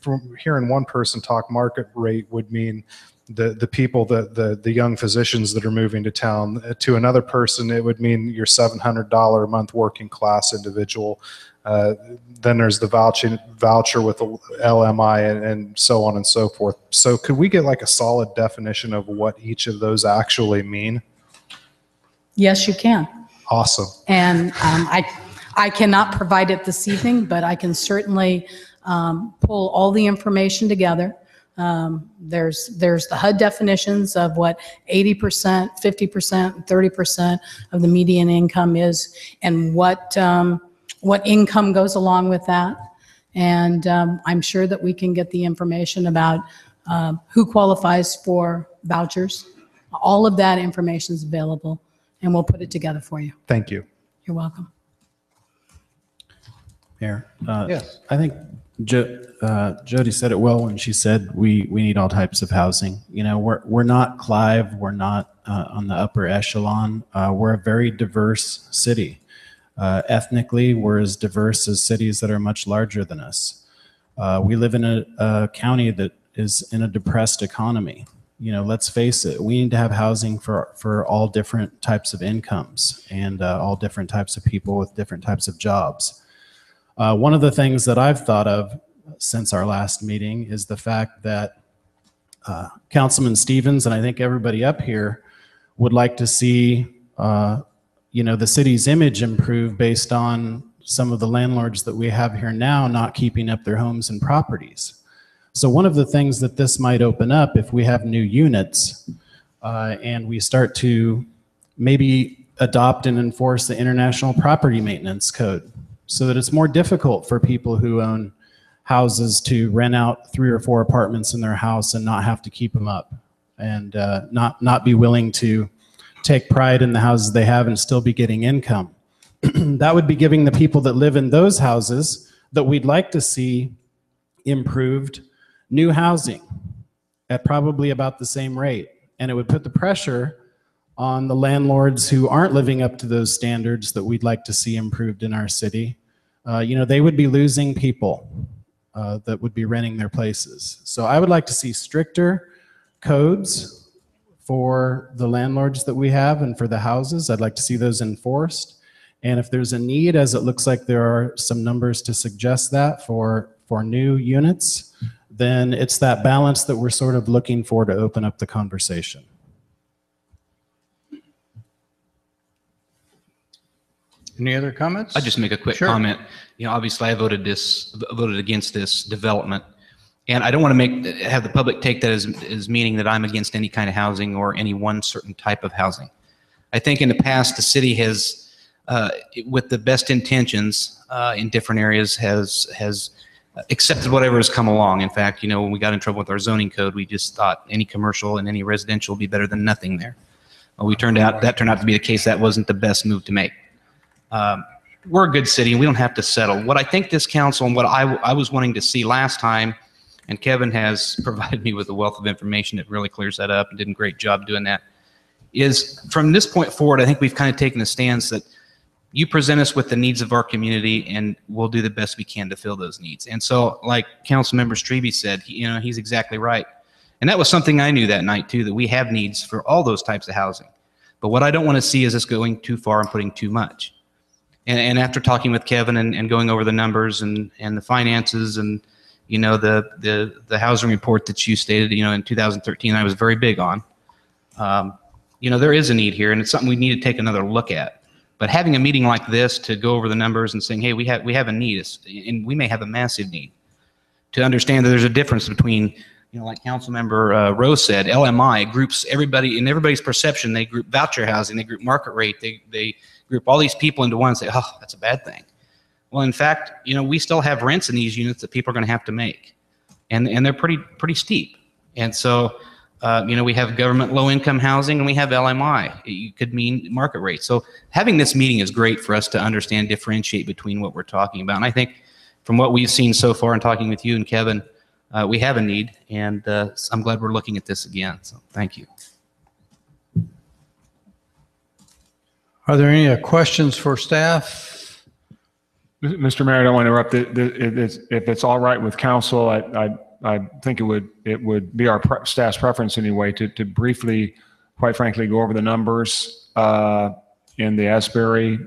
from hearing one person talk, market rate would mean, the people that the young physicians that are moving to town. To another person, it would mean your $700 a month working class individual. Then there's the voucher with the LMI and so on and so forth. So could we get like a solid definition of what each of those actually mean? Yes, you can. Awesome. And I cannot provide it this evening, but I can certainly pull all the information together. There's the HUD definitions of what 80%, 50%, 30% of the median income is, and what income goes along with that. And I'm sure that we can get the information about who qualifies for vouchers. All of that information is available, and we'll put it together for you. Thank you. You're welcome. Mayor, Yes. I think Jody said it well when she said we need all types of housing. You know, we're not Clive, we're not on the upper echelon. We're a very diverse city. Ethnically, we're as diverse as cities that are much larger than us. We live in a county that is in a depressed economy. You know, let's face it, we need to have housing for all different types of incomes and all different types of people with different types of jobs. One of the things that I've thought of since our last meeting is the fact that Councilman Stevens and I think everybody up here would like to see you know, the city's image improve based on some of the landlords that we have here now not keeping up their homes and properties. So one of the things that this might open up if we have new units and we start to maybe adopt and enforce the International Property Maintenance Code so that it's more difficult for people who own houses to rent out 3 or 4 apartments in their house and not have to keep them up and not be willing to take pride in the houses they have and still be getting income. That would be giving the people that live in those houses that we'd like to see improved new housing at probably about the same rate. And it would put the pressure on the landlords who aren't living up to those standards that we'd like to see improved in our city. You know, they would be losing people that would be renting their places. So I would like to see stricter codes for the landlords that we have and for the houses. I'd like to see those enforced. And if there's a need, as it looks like there are some numbers to suggest that for new units, then it's that balance that we're sort of looking for to open up the conversation. Any other comments? I'll just make a quick comment. You know, obviously I voted against this development. And I don't want to have the public take that as meaning that I'm against any kind of housing or any one certain type of housing. I think in the past, the city has, with the best intentions in different areas, has accepted whatever has come along. In fact, you know, when we got in trouble with our zoning code, we just thought any commercial and any residential would be better than nothing there. Well, that turned out to be the case. That wasn't the best move to make. We're a good city and we don't have to settle. What I think this council and what I was wanting to see last time, and Kevin has provided me with a wealth of information that really clears that up and did a great job doing that, is from this point forward, I think we've kind of taken a stance that you present us with the needs of our community and we'll do the best we can to fill those needs. And so like Councilmember Strebe said, you know, he's exactly right. And that was something I knew that night too, that we have needs for all those types of housing. But what I don't want to see is us going too far and putting too much. And after talking with Kevin and going over the numbers and the finances and, you know, the housing report that you stated, you know, in 2013, I was very big on. You know, there is a need here and it's something we need to take another look at. But having a meeting like this to go over the numbers and saying, hey, we have a need, and we may have a massive need, to understand that there's a difference between, you know, like Councilmember Rose said, LMI groups everybody, in everybody's perception, they group voucher housing, they group market rate, they group all these people into one and say, oh, that's a bad thing. Well, in fact, you know, we still have rents in these units that people are going to have to make, and they're pretty steep. And so, you know, we have government low-income housing and we have LMI. It could mean market rate. So having this meeting is great for us to understand, differentiate between what we're talking about. And I think from what we've seen so far in talking with you and Kevin, we have a need, and I'm glad we're looking at this again. So thank you. Are there any questions for staff? Mr. Mayor, I don't want to interrupt. If it's all right with council, I think it would be our staff's preference anyway to briefly, quite frankly, go over the numbers in the Asbury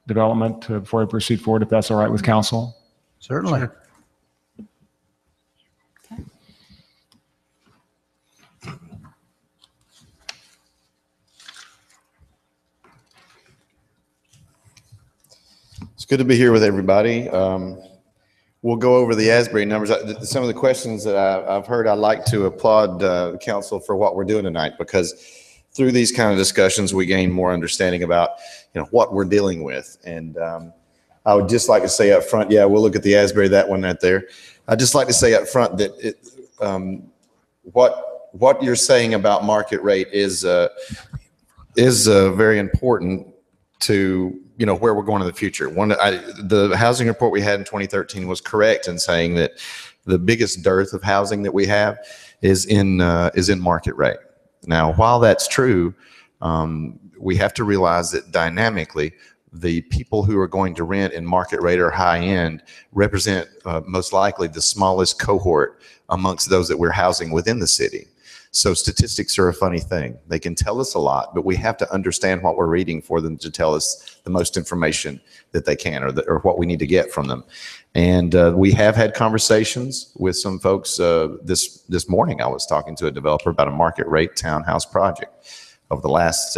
development before I proceed forward, if that's all right with council. Certainly. It's good to be here with everybody. We'll go over the Asbury numbers. Some of the questions that I've heard, I'd like to applaud the council for what we're doing tonight, because through these kind of discussions, we gain more understanding about, what we're dealing with. And I would just like to say up front, yeah, we'll look at the Asbury, that one right there. I'd just like to say up front that what you're saying about market rate is very important to where we're going in the future. The housing report we had in 2013 was correct in saying that the biggest dearth of housing that we have is in market rate. Now, while that's true, we have to realize that dynamically, the people who are going to rent in market rate or high end represent most likely the smallest cohort amongst those that we're housing within the city. So statistics are a funny thing. They can tell us a lot, but we have to understand what we're reading for them to tell us the most information that they can, or what we need to get from them. And we have had conversations with some folks. This morning, I was talking to a developer about a market rate townhouse project. Over the last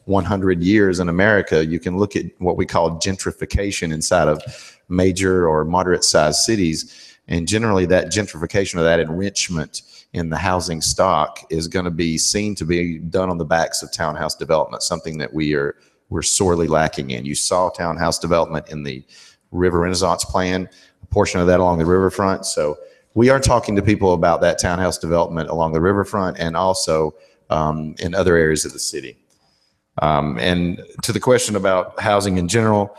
100 years in America, you can look at what we call gentrification inside of major or moderate sized cities. And generally that gentrification or that enrichment in the housing stock is going to be seen to be done on the backs of townhouse development, something that we're sorely lacking in. You saw townhouse development in the River Renaissance plan, a portion of that along the riverfront. So we are talking to people about that townhouse development along the riverfront and also in other areas of the city. And to the question about housing in general,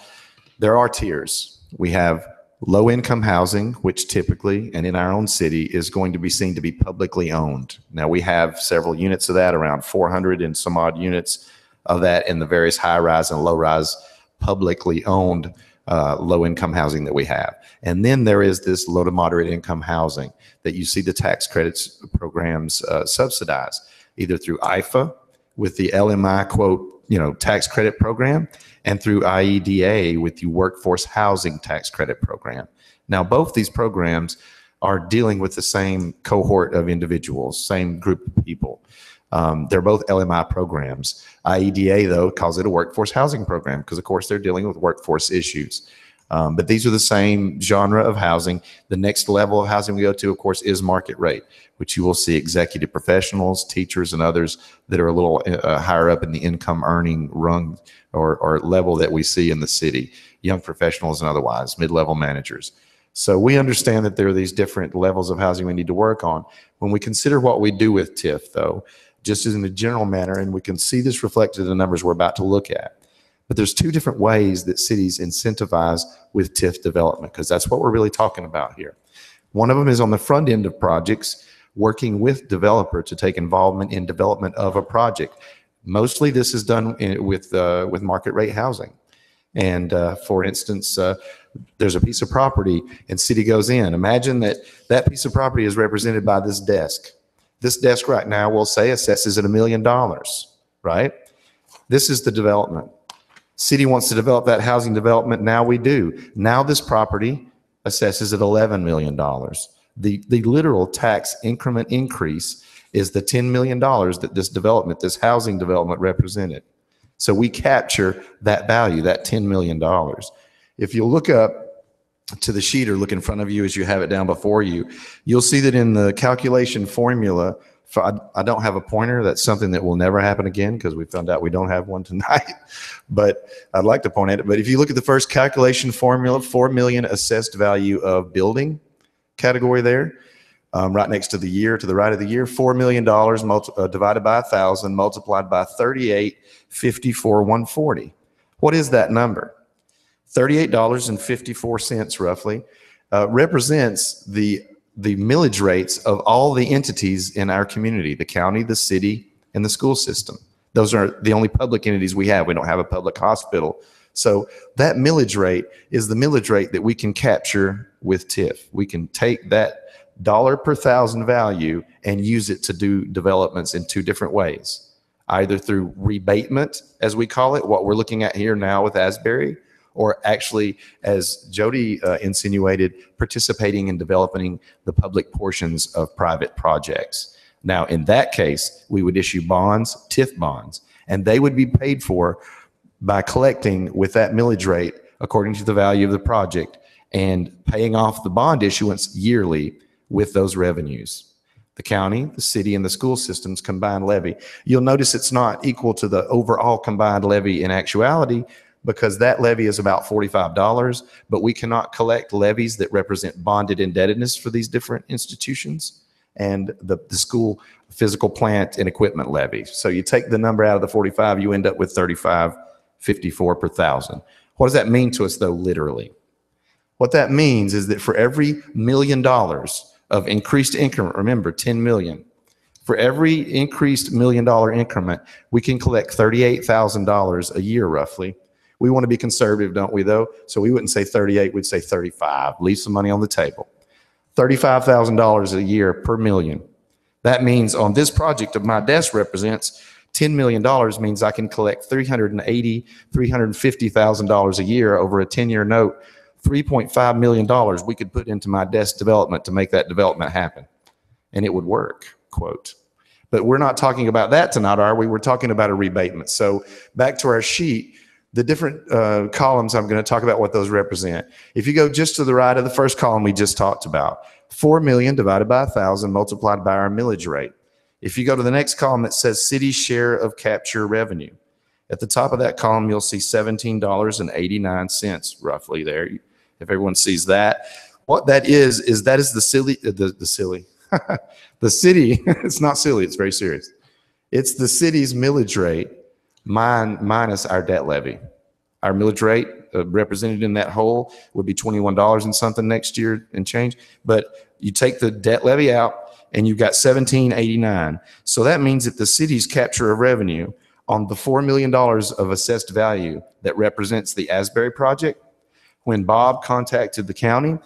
there are tiers. We have low-income housing, which typically, and in our own city, is going to be seen to be publicly owned. Now, we have several units of that, around 400 and some odd units of that in the various high-rise and low-rise publicly owned low-income housing that we have. And then there is this low to moderate income housing that you see the tax credits programs subsidize, either through IFA with the LMI quote, tax credit program, and through IEDA with the workforce housing tax credit program. Now, both these programs are dealing with the same cohort of individuals, same group of people. They're both LMI programs. IEDA, though, calls it a workforce housing program because, of course, they're dealing with workforce issues. But these are the same genre of housing. The next level of housing we go to, of course, is market rate, which you will see executive professionals, teachers, and others that are a little higher up in the income earning rung or level that we see in the city, young professionals and otherwise, mid-level managers. So we understand that there are these different levels of housing we need to work on. When we consider what we do with TIF, though, just as in a general manner, and we can see this reflected in the numbers we're about to look at, but there's two different ways that cities incentivize with TIF development, because that's what we're really talking about here. One of them is on the front end of projects, working with developer to take involvement in development of a project. Mostly this is done with market rate housing. And for instance, there's a piece of property and city goes in. Imagine that piece of property is represented by this desk. This desk right now, we'll say, assesses at $1 million, right? This is the development. City wants to develop that housing development. Now we do. Now this property assesses at $11 million. The literal tax increment increase is the $10 million that this housing development represented. So we capture that value, that $10 million. If you look up to the sheet or look in front of you as you have it down before you, you'll see that in the calculation formula, I don't have a pointer. That's something that will never happen again because we found out we don't have one tonight. But I'd like to point at it. But if you look at the first calculation formula, 4 million assessed value of building category there, right next to the year, to the right of the year, $4 million divided by 1,000 multiplied by 38.54,140. What is that number? $38.54 roughly represents the millage rates of all the entities in our community, the county, the city, and the school system. Those are the only public entities we have. We don't have a public hospital. So that millage rate is the millage rate that we can capture with TIF. We can take that dollar per thousand value and use it to do developments in two different ways, either through rebatement, as we call it, what we're looking at here now with Asbury, or actually, as Jody insinuated, participating in developing the public portions of private projects. Now, in that case, we would issue bonds, TIF bonds, and they would be paid for by collecting with that millage rate according to the value of the project and paying off the bond issuance yearly with those revenues. The county, the city, and the school systems combined levy. You'll notice it's not equal to the overall combined levy in actuality, because that levy is about $45, but we cannot collect levies that represent bonded indebtedness for these different institutions and the school physical plant and equipment levy. So you take the number out of the 45, you end up with 35.54 per thousand. What does that mean to us though, literally? What that means is that for every $1 million of increased increment, remember 10 million, for every increased $1 million increment, we can collect $38,000 a year roughly. We want to be conservative, don't we, though? So we wouldn't say 38, we'd say 35. Leave some money on the table. $35,000 a year per million. That means on this project of my desk represents $10 million means I can collect $380,000, $350,000 a year over a 10-year note. $3.5 million we could put into my desk development to make that development happen. And it would work, quote. But we're not talking about that tonight, are we? We're talking about a rebatement. So back to our sheet, the different columns, I'm going to talk about what those represent. If you go just to the right of the first column we just talked about, 4 million divided by 1,000 multiplied by our millage rate. If you go to the next column that says city share of capture revenue, at the top of that column you'll see $17.89 roughly there. If everyone sees that, what that is the silly, the city, it's not silly, it's very serious. It's the city's millage rate minus our debt levy. Our millage rate represented in that whole would be $21 and something next year and change. But you take the debt levy out and you've got $17.89. So that means that the city's capture of revenue on the $4 million of assessed value that represents the Asbury project, when Bob contacted the county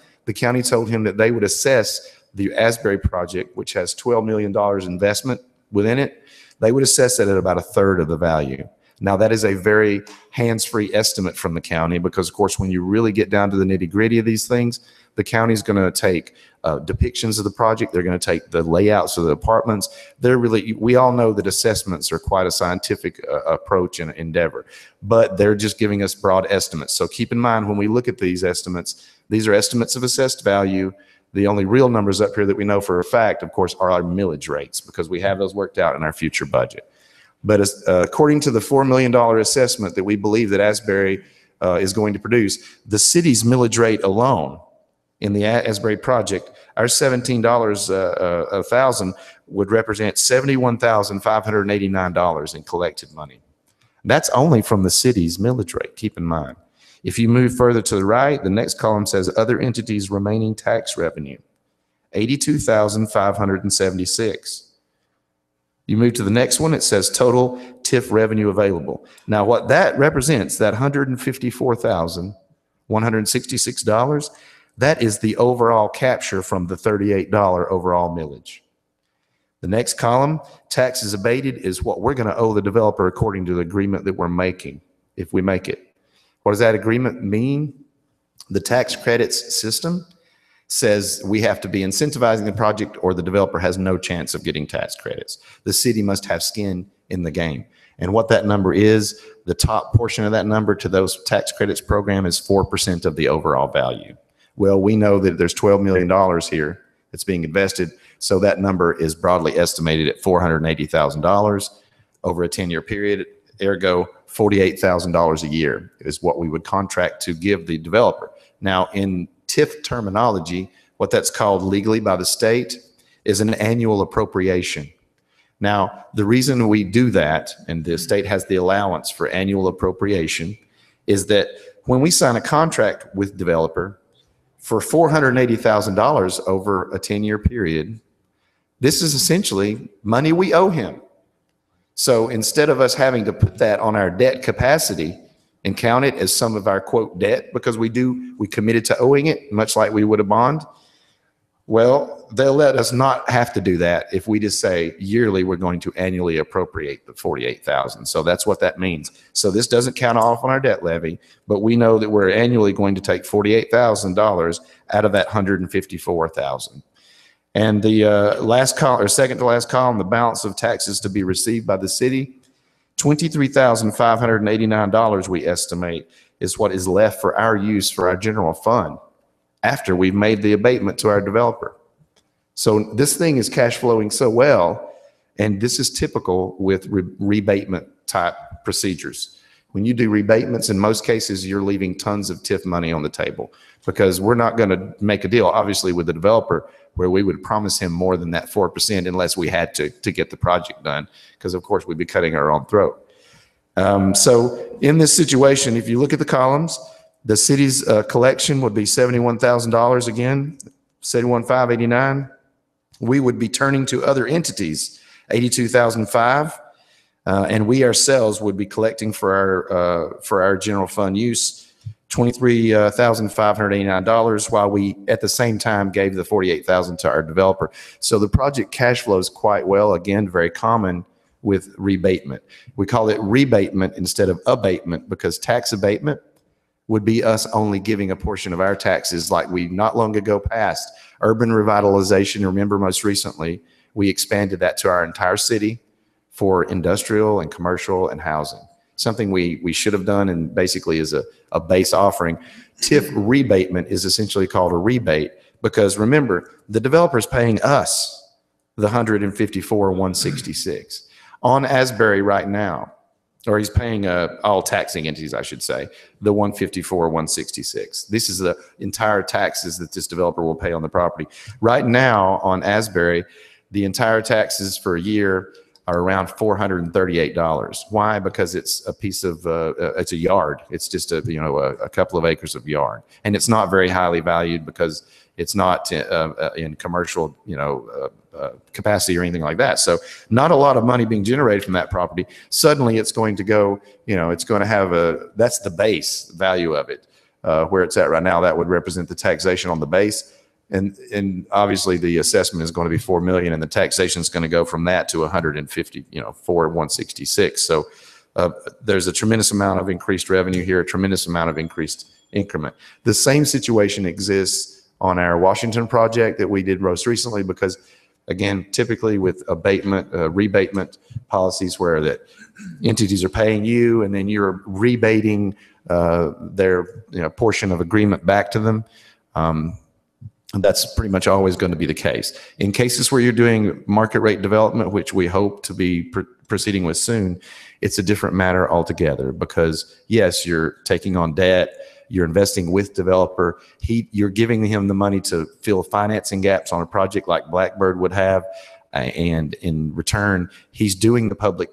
told him that they would assess the Asbury project, which has $12 million investment within it. They would assess that at about 1/3 of the value. Now, that is a very hands-free estimate from the county because, of course, when you really get down to the nitty-gritty of these things, the county's going to take depictions of the project. They're going to take the layouts of the apartments. We all know that assessments are quite a scientific approach and endeavor, but they're just giving us broad estimates. So keep in mind when we look at these estimates, these are estimates of assessed value. The only real numbers up here that we know for a fact, of course, are our millage rates because we have those worked out in our future budget. But according to the $4 million assessment that we believe that Asbury is going to produce, the city's millage rate alone in the Asbury project, our $17 a thousand would represent $71,589 in collected money. That's only from the city's millage rate, keep in mind. If you move further to the right, the next column says other entities' remaining tax revenue, $82,576. You move to the next one, it says total TIF revenue available. Now what that represents, that $154,166, that is the overall capture from the $38 overall millage. The next column, taxes abated, is what we're going to owe the developer according to the agreement that we're making, if we make it. What does that agreement mean? The tax credits system says we have to be incentivizing the project or the developer has no chance of getting tax credits. The city must have skin in the game. And what that number is, the top portion of that number to those tax credits program is 4% of the overall value. Well, we know that there's $12 million here that's being invested, so that number is broadly estimated at $480,000 over a 10-year period. Ergo, $48,000 a year is what we would contract to give the developer. Now, in TIF terminology, what that's called legally by the state is an annual appropriation. Now, the reason we do that, and the state has the allowance for annual appropriation, is that when we sign a contract with developer for $480,000 over a 10-year period, this is essentially money we owe him. So instead of us having to put that on our debt capacity and count it as some of our quote debt, because we committed to owing it, much like we would a bond, Well, they'll let us not have to do that if we just say yearly we're going to annually appropriate the 48,000. So that's what that means. So this doesn't count off on our debt levy, but we know that we're annually going to take $48,000 out of that 154,000. And the last column, or second to last column, the balance of taxes to be received by the city, $23,589 we estimate is what is left for our use for our general fund after we've made the abatement to our developer. So this thing is cash flowing so well, and this is typical with rebatement type procedures. When you do rebatements, in most cases, you're leaving tons of TIF money on the table because we're not going to make a deal, obviously, with the developer where we would promise him more than that 4% unless we had to get the project done, because of course we'd be cutting our own throat. So in this situation, if you look at the columns, the city's collection would be $71,000 again, $71,589. We would be turning to other entities, $82,500, and we ourselves would be collecting for our general fund use $23,589, while we at the same time gave the $48,000 to our developer. So the project cash flows quite well. Again, very common with rebatement. We call it rebatement instead of abatement because tax abatement would be us only giving a portion of our taxes, like we not long ago passed urban revitalization. Remember, most recently, we expanded that to our entire city for industrial and commercial and housing. Something we should have done and basically is a base offering. TIF rebatement is essentially called a rebate because remember, the developer's paying us the $154,166 on Asbury right now, or he's paying all taxing entities, I should say, the $154,166. This is the entire taxes that this developer will pay on the property. Right now on Asbury, the entire taxes for a year are around $438. Why? Because it's a piece of, it's a yard. It's just a couple of acres of yard. And it's not very highly valued because it's not in commercial, capacity or anything like that. So not a lot of money being generated from that property. Suddenly it's going to go, it's going to have that's the base value of it. Where it's at right now, that would represent the taxation on the base. And obviously the assessment is going to be $4 million, and the taxation is going to go from that to 150, $4,166. So there's a tremendous amount of increased revenue here, a tremendous amount of increased increment. The same situation exists on our Washington project that we did most recently, because again, typically with abatement, rebatement policies where that entities are paying you and then you're rebating their portion of agreement back to them. That's pretty much always going to be the case. In cases where you're doing market rate development, which we hope to be proceeding with soon, it's a different matter altogether because yes, you're taking on debt, you're investing with developer, you're giving him the money to fill financing gaps on a project like Blackbird would have, and in return, he's doing the public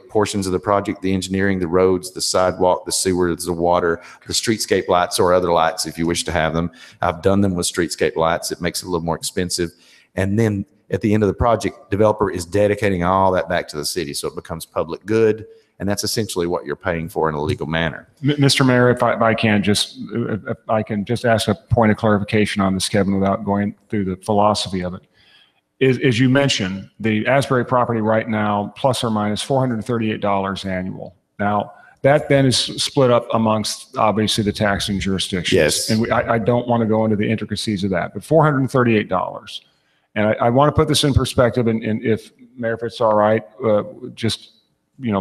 portions of the project, the engineering, the roads, the sidewalk, the sewers, the water, the streetscape lights or other lights if you wish to have them. I've done them with streetscape lights. It makes it a little more expensive. And then at the end of the project, developer is dedicating all that back to the city. So it becomes public good. And that's essentially what you're paying for in a legal manner. Mr. Mayor, if I can just ask a point of clarification on this, Kevin, without going through the philosophy of it. As you mentioned, the Asbury property right now, plus or minus $438 annual. Now, that then is split up amongst, obviously, the taxing jurisdictions. Yes. And I don't want to go into the intricacies of that, but $438. And I want to put this in perspective, and if, Mayor, if it's all right, just,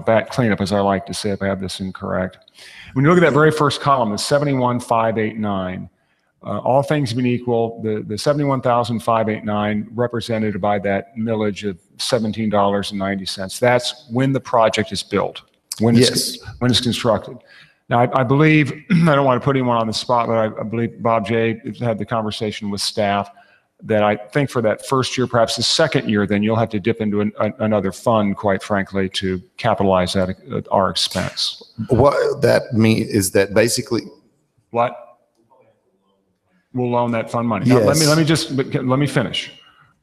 back cleanup, as I like to say, if I have this incorrect. When you look at that very first column, the 71,589, all things being equal, the 71,589 represented by that millage of $17.90. That's when the project is built, when it's constructed. Now, I believe, I don't want to put anyone on the spot, but I believe Bob J. had the conversation with staff that I think for that first year, perhaps the second year, then you'll have to dip into another fund, quite frankly, to capitalize that at our expense. What that means is that basically... What? We'll loan that fund money. Yes. Now, let me finish.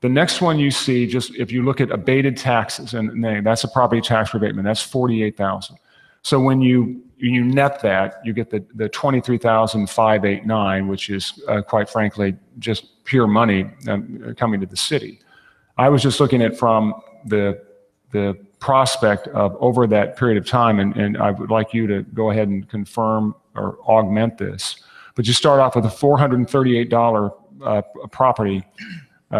The next one you see, just if you look at abated taxes, and that's a property tax rebatement, that's $48,000. So when you you net that, you get the 23,589, which is quite frankly just pure money coming to the city. I was just looking at from the prospect of over that period of time, and I would like you to go ahead and confirm or augment this. But you start off with a $438 property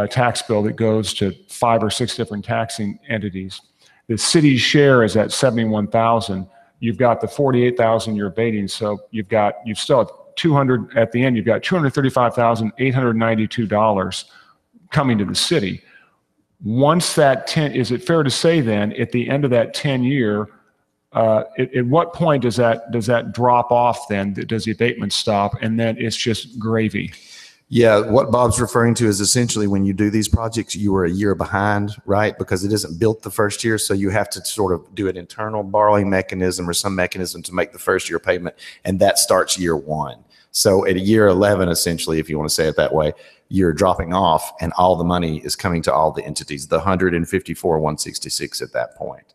tax bill that goes to 5 or 6 different taxing entities. The city's share is at 71,000. You've got the 48,000 you're abating, so you've still have 200 at the end. You've got $235,892 coming to the city. Once that is it fair to say then at the end of that 10-year, at what point does that drop off then? Does the abatement stop and then it's just gravy? Yeah, what Bob's referring to is essentially when you do these projects, you are a year behind, right? Because it isn't built the first year, so you have to sort of do an internal borrowing mechanism or some mechanism to make the first year payment, and that starts year 1. So at year 11, essentially, if you want to say it that way, you're dropping off and all the money is coming to all the entities, the 154,166 at that point.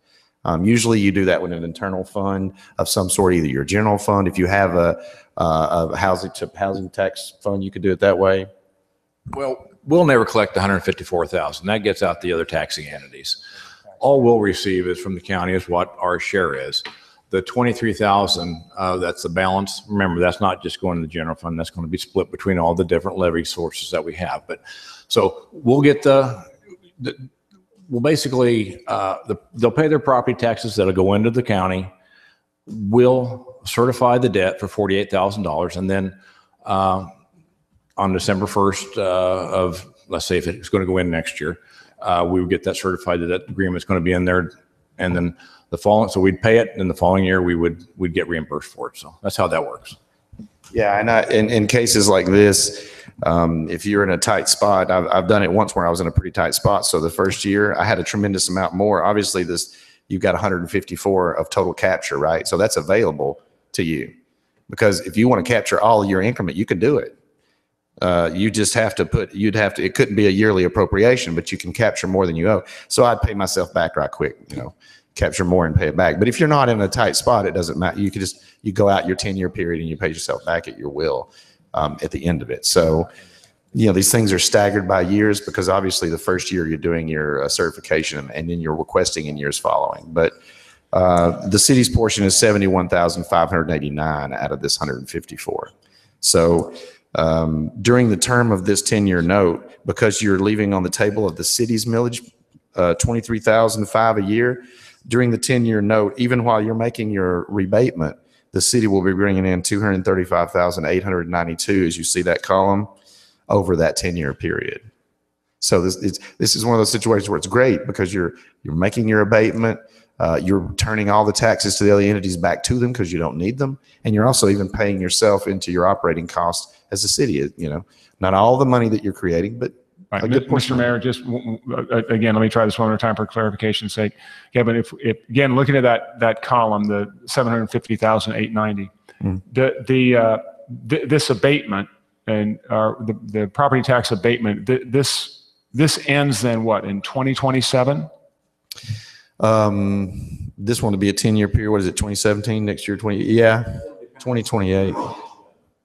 Usually you do that with an internal fund of some sort, either your general fund. If you have a housing tax fund, you could do it that way. Well, we'll never collect the 154,000. That gets out the other taxing entities. All we'll receive is from the county is what our share is. The 23,000, that's the balance. Remember, that's not just going to the general fund. That's going to be split between all the different levy sources that we have. But so we'll get we'll basically, they'll pay their property taxes that'll go into the county. We'll certify the debt for $48,000. And then on December 1st of, let's say if it's going to go in next year, we would get that certified that that agreement's going to be in there. And then the following, so we'd pay it, and the following year we'd get reimbursed for it. So that's how that works. Yeah, and in cases like this, if you're in a tight spot, I've done it once where I was in a pretty tight spot. So the first year I had a tremendous amount more. Obviously, you've got 154 of total capture, right? So that's available to you, because if you want to capture all of your increment, you can do it. You just have to it couldn't be a yearly appropriation, but you can capture more than you owe. So I'd pay myself back right quick, capture more and pay it back. But if you're not in a tight spot, it doesn't matter. You go out your 10-year period and you pay yourself back at your will at the end of it. So, these things are staggered by years, because obviously the first year you're doing your certification and then you're requesting in years following. But the city's portion is 71,589 out of this 154. So during the term of this 10-year note, because you're leaving on the table of the city's millage, $23,005 a year, during the 10-year note, even while you're making your rebatement, the city will be bringing in $235,892, as you see that column, over that 10-year period. So this is one of those situations where it's great, because you're making your abatement, you're turning all the taxes to the other entities back to them because you don't need them, and you're also even paying yourself into your operating costs as a city. Not all the money that you're creating, but right. Mr. Mayor, just again, let me try this one more time for clarification's sake. Kevin, if again, looking at that column, the 750,890, this abatement and the property tax abatement, this ends then what, in 2027? This one to be a 10-year period. What is it, 2017? Next year, 2028. I'm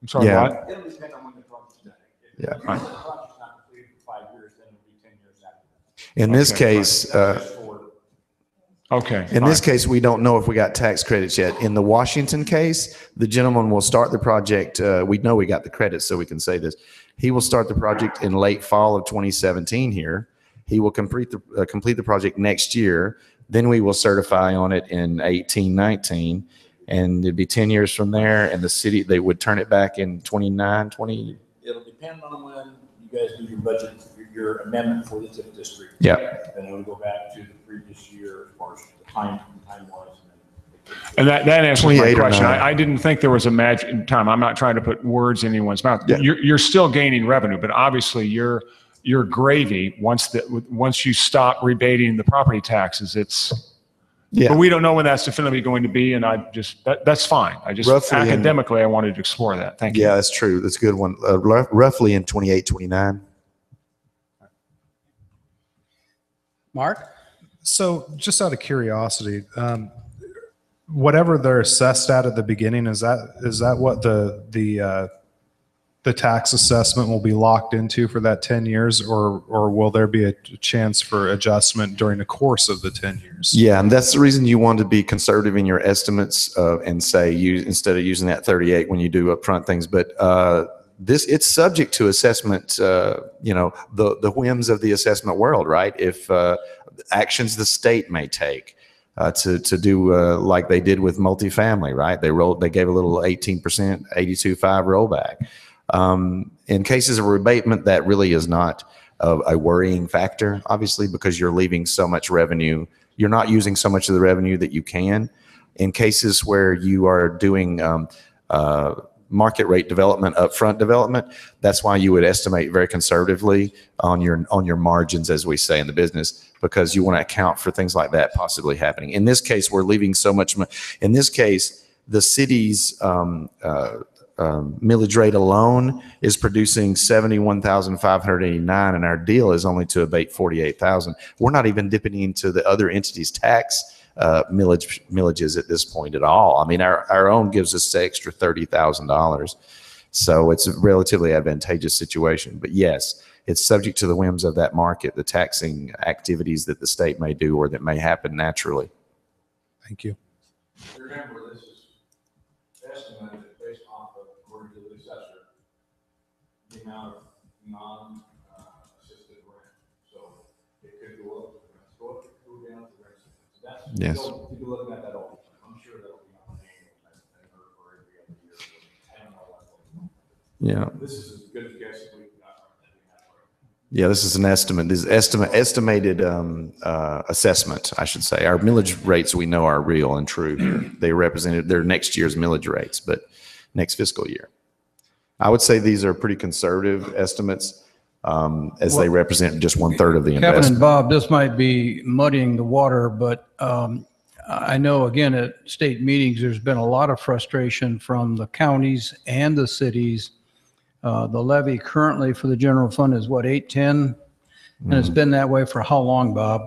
sorry, yeah. what? It'll depend on when the project's done. Yeah. If the project's not completed for 5 years, then it'll be 10 years after that. In this case, okay. In this case, we don't know if we got tax credits yet. In the Washington case, the gentleman will start the project. We know we got the credits, so we can say this. He will start the project in late fall of 2017 here. He will complete the project next year. Then we will certify on it in 18-19, and it'd be 10 years from there. And the city, they would turn it back in 29, 20. It'll depend on when you guys do your budget, your amendment for the TIF district. Yeah. And it will go back to the previous year as far as the time was. And that answers my 28 or question. 9. I didn't think there was a magic time. I'm not trying to put words in anyone's mouth. Yeah. You're still gaining revenue, but obviously your gravy once you stop rebating the property taxes, but we don't know when that's definitively going to be, and that's fine. Academically, I wanted to explore that. Thank you. Yeah, that's true. That's a good one. Roughly in 28, 29. Mark? So just out of curiosity, whatever they're assessed at the beginning, is that what the tax assessment will be locked into for that 10 years, or will there be a chance for adjustment during the course of the 10 years? Yeah, and that's the reason you want to be conservative in your estimates and say instead of using that 38 when you do upfront things. But it's subject to assessment. The whims of the assessment world, right? If actions the state may take to do like they did with multifamily, right? They gave a little 18%, 82.5 rollback. In cases of rebatement, that really is not a worrying factor, obviously, because you're leaving so much revenue. You're not using so much of the revenue that you can. In cases where you are doing market rate development, upfront development, that's why you would estimate very conservatively on your margins, as we say in the business, because you want to account for things like that possibly happening. In this case, we're leaving so much money. In this case, the city's millage rate alone is producing 71,589, and our deal is only to abate 48,000. We're not even dipping into the other entities' tax millages at this point at all. I mean, our own gives us the extra $30,000, so it's a relatively advantageous situation. But yes, it's subject to the whims of that market, the taxing activities that the state may do or that may happen naturally. Thank you. Remember, this is estimated based off of, according to the assessor, the amount of non-assisted rent. So it could go up, it could go down, that's Yes. You'll be looking at that all the time. I'm sure that'll be on an annual or every other year. I don't know what. Yeah. This is as good a guess as we've got. Yeah, this is an estimate. This is estimated assessment, I should say. Our millage rates we know are real and true here. They represented their next year's millage rates, but next fiscal year. I would say these are pretty conservative estimates as they represent just 1/3 of the Kevin investment. and Bob, this might be muddying the water, but I know, again, at state meetings, there's been a lot of frustration from the counties and the cities. The levy currently for the general fund is what, 810? And it's been that way for how long, Bob?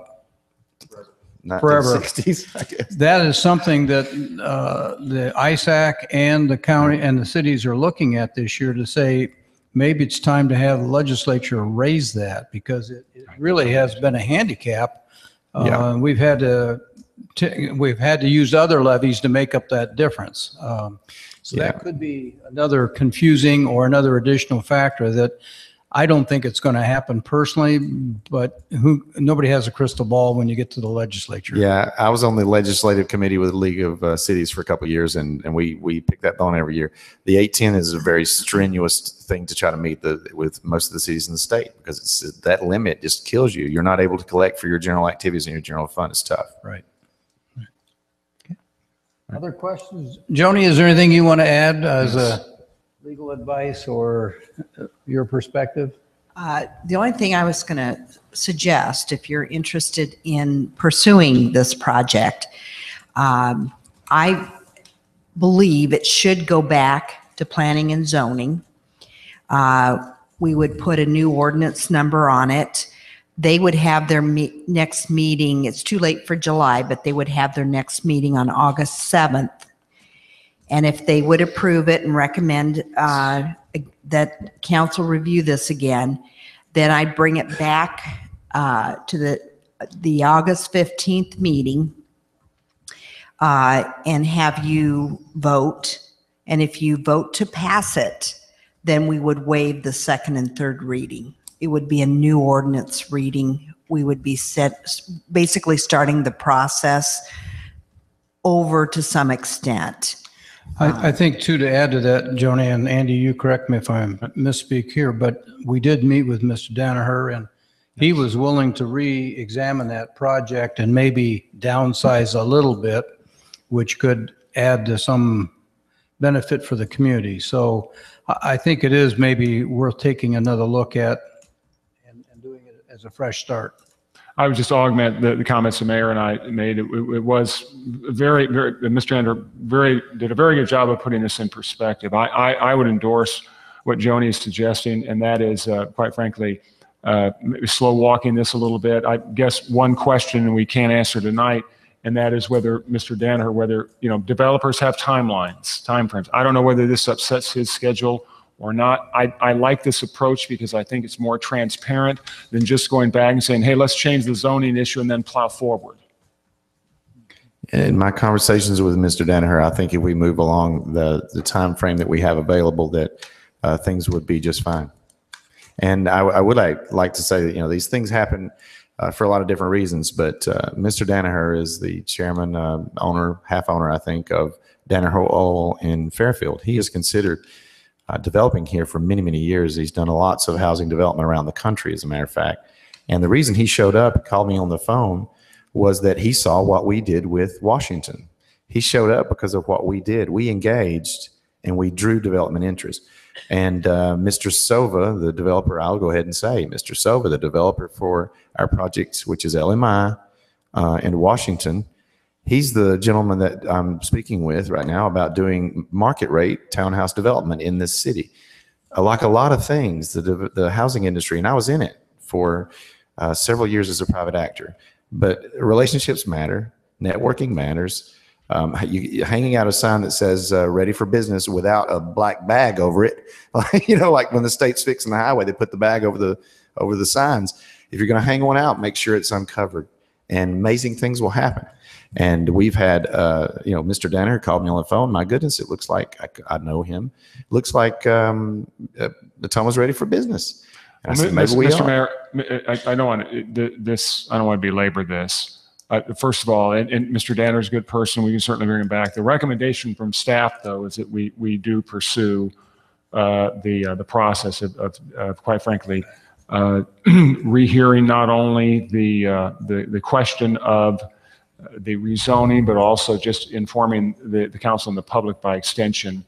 Forever. 1960s, I guess. That is something that the ISAC and the county and the cities are looking at this year to say, maybe it's time to have the legislature raise that, because it really has been a handicap. Yeah. We've had to use other levies to make up that difference. So that could be another confusing or another additional factor that I don't think it's going to happen personally, but nobody has a crystal ball when you get to the legislature. Yeah, I was on the legislative committee with the League of Cities for a couple of years, and we pick that bone every year. The 810 is a very strenuous thing to try to meet with most of the cities in the state, because it's that limit just kills you. You're not able to collect for your general activities in your general fund. It's tough. Right. Okay. Other questions? Joni, is there anything you want to add as a legal advice or your perspective? The only thing I was going to suggest, if you're interested in pursuing this project, I believe it should go back to planning and zoning. We would put a new ordinance number on it. They would have their next meeting. It's too late for July, but they would have their next meeting on August 7th. And if they would approve it and recommend that council review this again, then I'd bring it back to the August 15th meeting and have you vote. And if you vote to pass it, then we would waive the second and third reading. It would be a new ordinance reading. We would be basically starting the process over to some extent. I think too, to add to that, Joni, and Andy, you correct me if I misspeak here, but we did meet with Mr. Danaher, and he was willing to re-examine that project and maybe downsize a little bit, which could add to some benefit for the community. So I think it is maybe worth taking another look at and doing it as a fresh start. I would just augment the comments the mayor and I made. It was very, Mr. Danaher did a very good job of putting this in perspective. I would endorse what Joni is suggesting, and that is, quite frankly, maybe slow walking this a little bit. I guess one question we can't answer tonight and that is whether Mr. Danaher, whether, developers have timeframes. I don't know whether this upsets his schedule or not. I like this approach because I think it's more transparent than just going back and saying, hey, let's change the zoning issue and then plow forward. In my conversations with Mr. Danaher, I think if we move along the time frame that we have available, that things would be just fine. And I would like to say that, these things happen for a lot of different reasons, but Mr. Danaher is the chairman, owner, half owner, I think, of Danaher Oil in Fairfield. He is considered developing here for many, many years. He's done lots of housing development around the country, as a matter of fact. And the reason he showed up, called me on the phone, was that he saw what we did with Washington. He showed up because of what we did. We engaged and we drew development interest. And Mr. Sova, the developer, I'll go ahead and say, Mr. Sova, the developer for our project, which is LMI in Washington, he's the gentleman that I'm speaking with right now about doing market rate townhouse development in this city. Like a lot of things, the housing industry, and I was in it for several years as a private actor, but relationships matter, networking matters. Hanging out a sign that says ready for business without a black bag over it, like when the state's fixing the highway, they put the bag over the signs. If you're going to hang one out, make sure it's uncovered, and amazing things will happen. And we've had, Mr. Danaher called me on the phone. My goodness, it looks like I know him. Looks like the Thomas ready for business. And I said, maybe we Mr. are. Mayor, I don't want to belabor this. First of all, and Mr. Danaher is a good person. We can certainly bring him back. The recommendation from staff, though, is that we do pursue the process of quite frankly, rehearing not only the question of the rezoning, but also just informing the council and the public by extension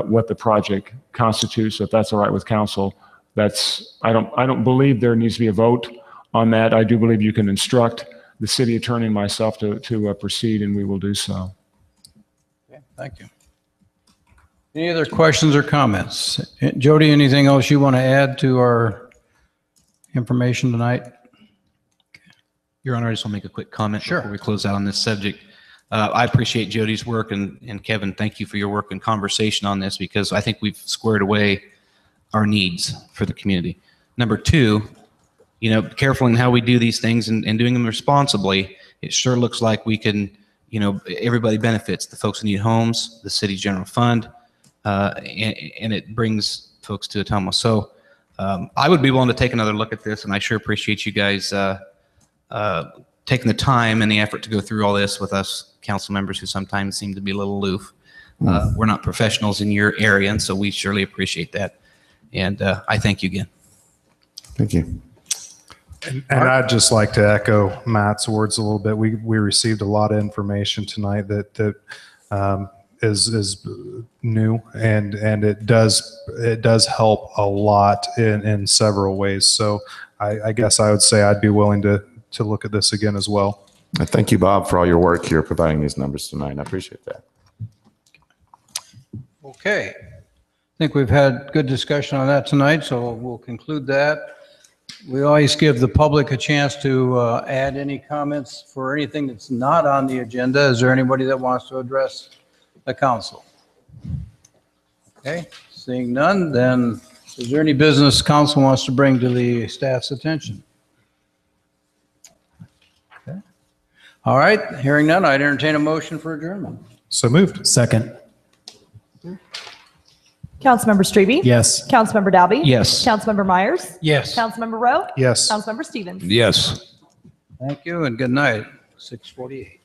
what the project constitutes. So if that's all right with council, I don't believe there needs to be a vote on that. I do believe you can instruct the city attorney and myself to proceed, and we will do so. Okay, thank you. Any other questions or comments? Jody, anything else you want to add to our information tonight? Your Honor, I just want to make a quick comment Sure. before we close out on this subject. I appreciate Jody's work, and Kevin, thank you for your work and conversation on this, because I think we've squared away our needs for the community. Number two, careful in how we do these things and doing them responsibly. It sure looks like we can, everybody benefits. The folks who need homes, the city general fund, and it brings folks to Ottumwa. So I would be willing to take another look at this, and I sure appreciate you guys taking the time and the effort to go through all this with us council members who sometimes seem to be a little aloof. We're not professionals in your area, and so we surely appreciate that. And I thank you again. Thank you. And I'd just like to echo Matt's words a little bit. We received a lot of information tonight that is new, and it does help a lot in several ways. So I guess I would say I'd be willing to look at this again as well. Thank you, Bob, for all your work here providing these numbers tonight. I appreciate that. Okay. I think we've had good discussion on that tonight, so we'll conclude that. We always give the public a chance to add any comments for anything that's not on the agenda. Is there anybody that wants to address the council? Okay, seeing none, then is there any business council wants to bring to the staff's attention? Okay. All right, hearing none, I'd entertain a motion for adjournment. So moved. Second. Councilmember Strebe? Yes. Councilmember Dalby? Yes. Councilmember Myers? Yes. Councilmember Rowe? Yes. Councilmember Stevens? Yes. Thank you and good night. 6:48.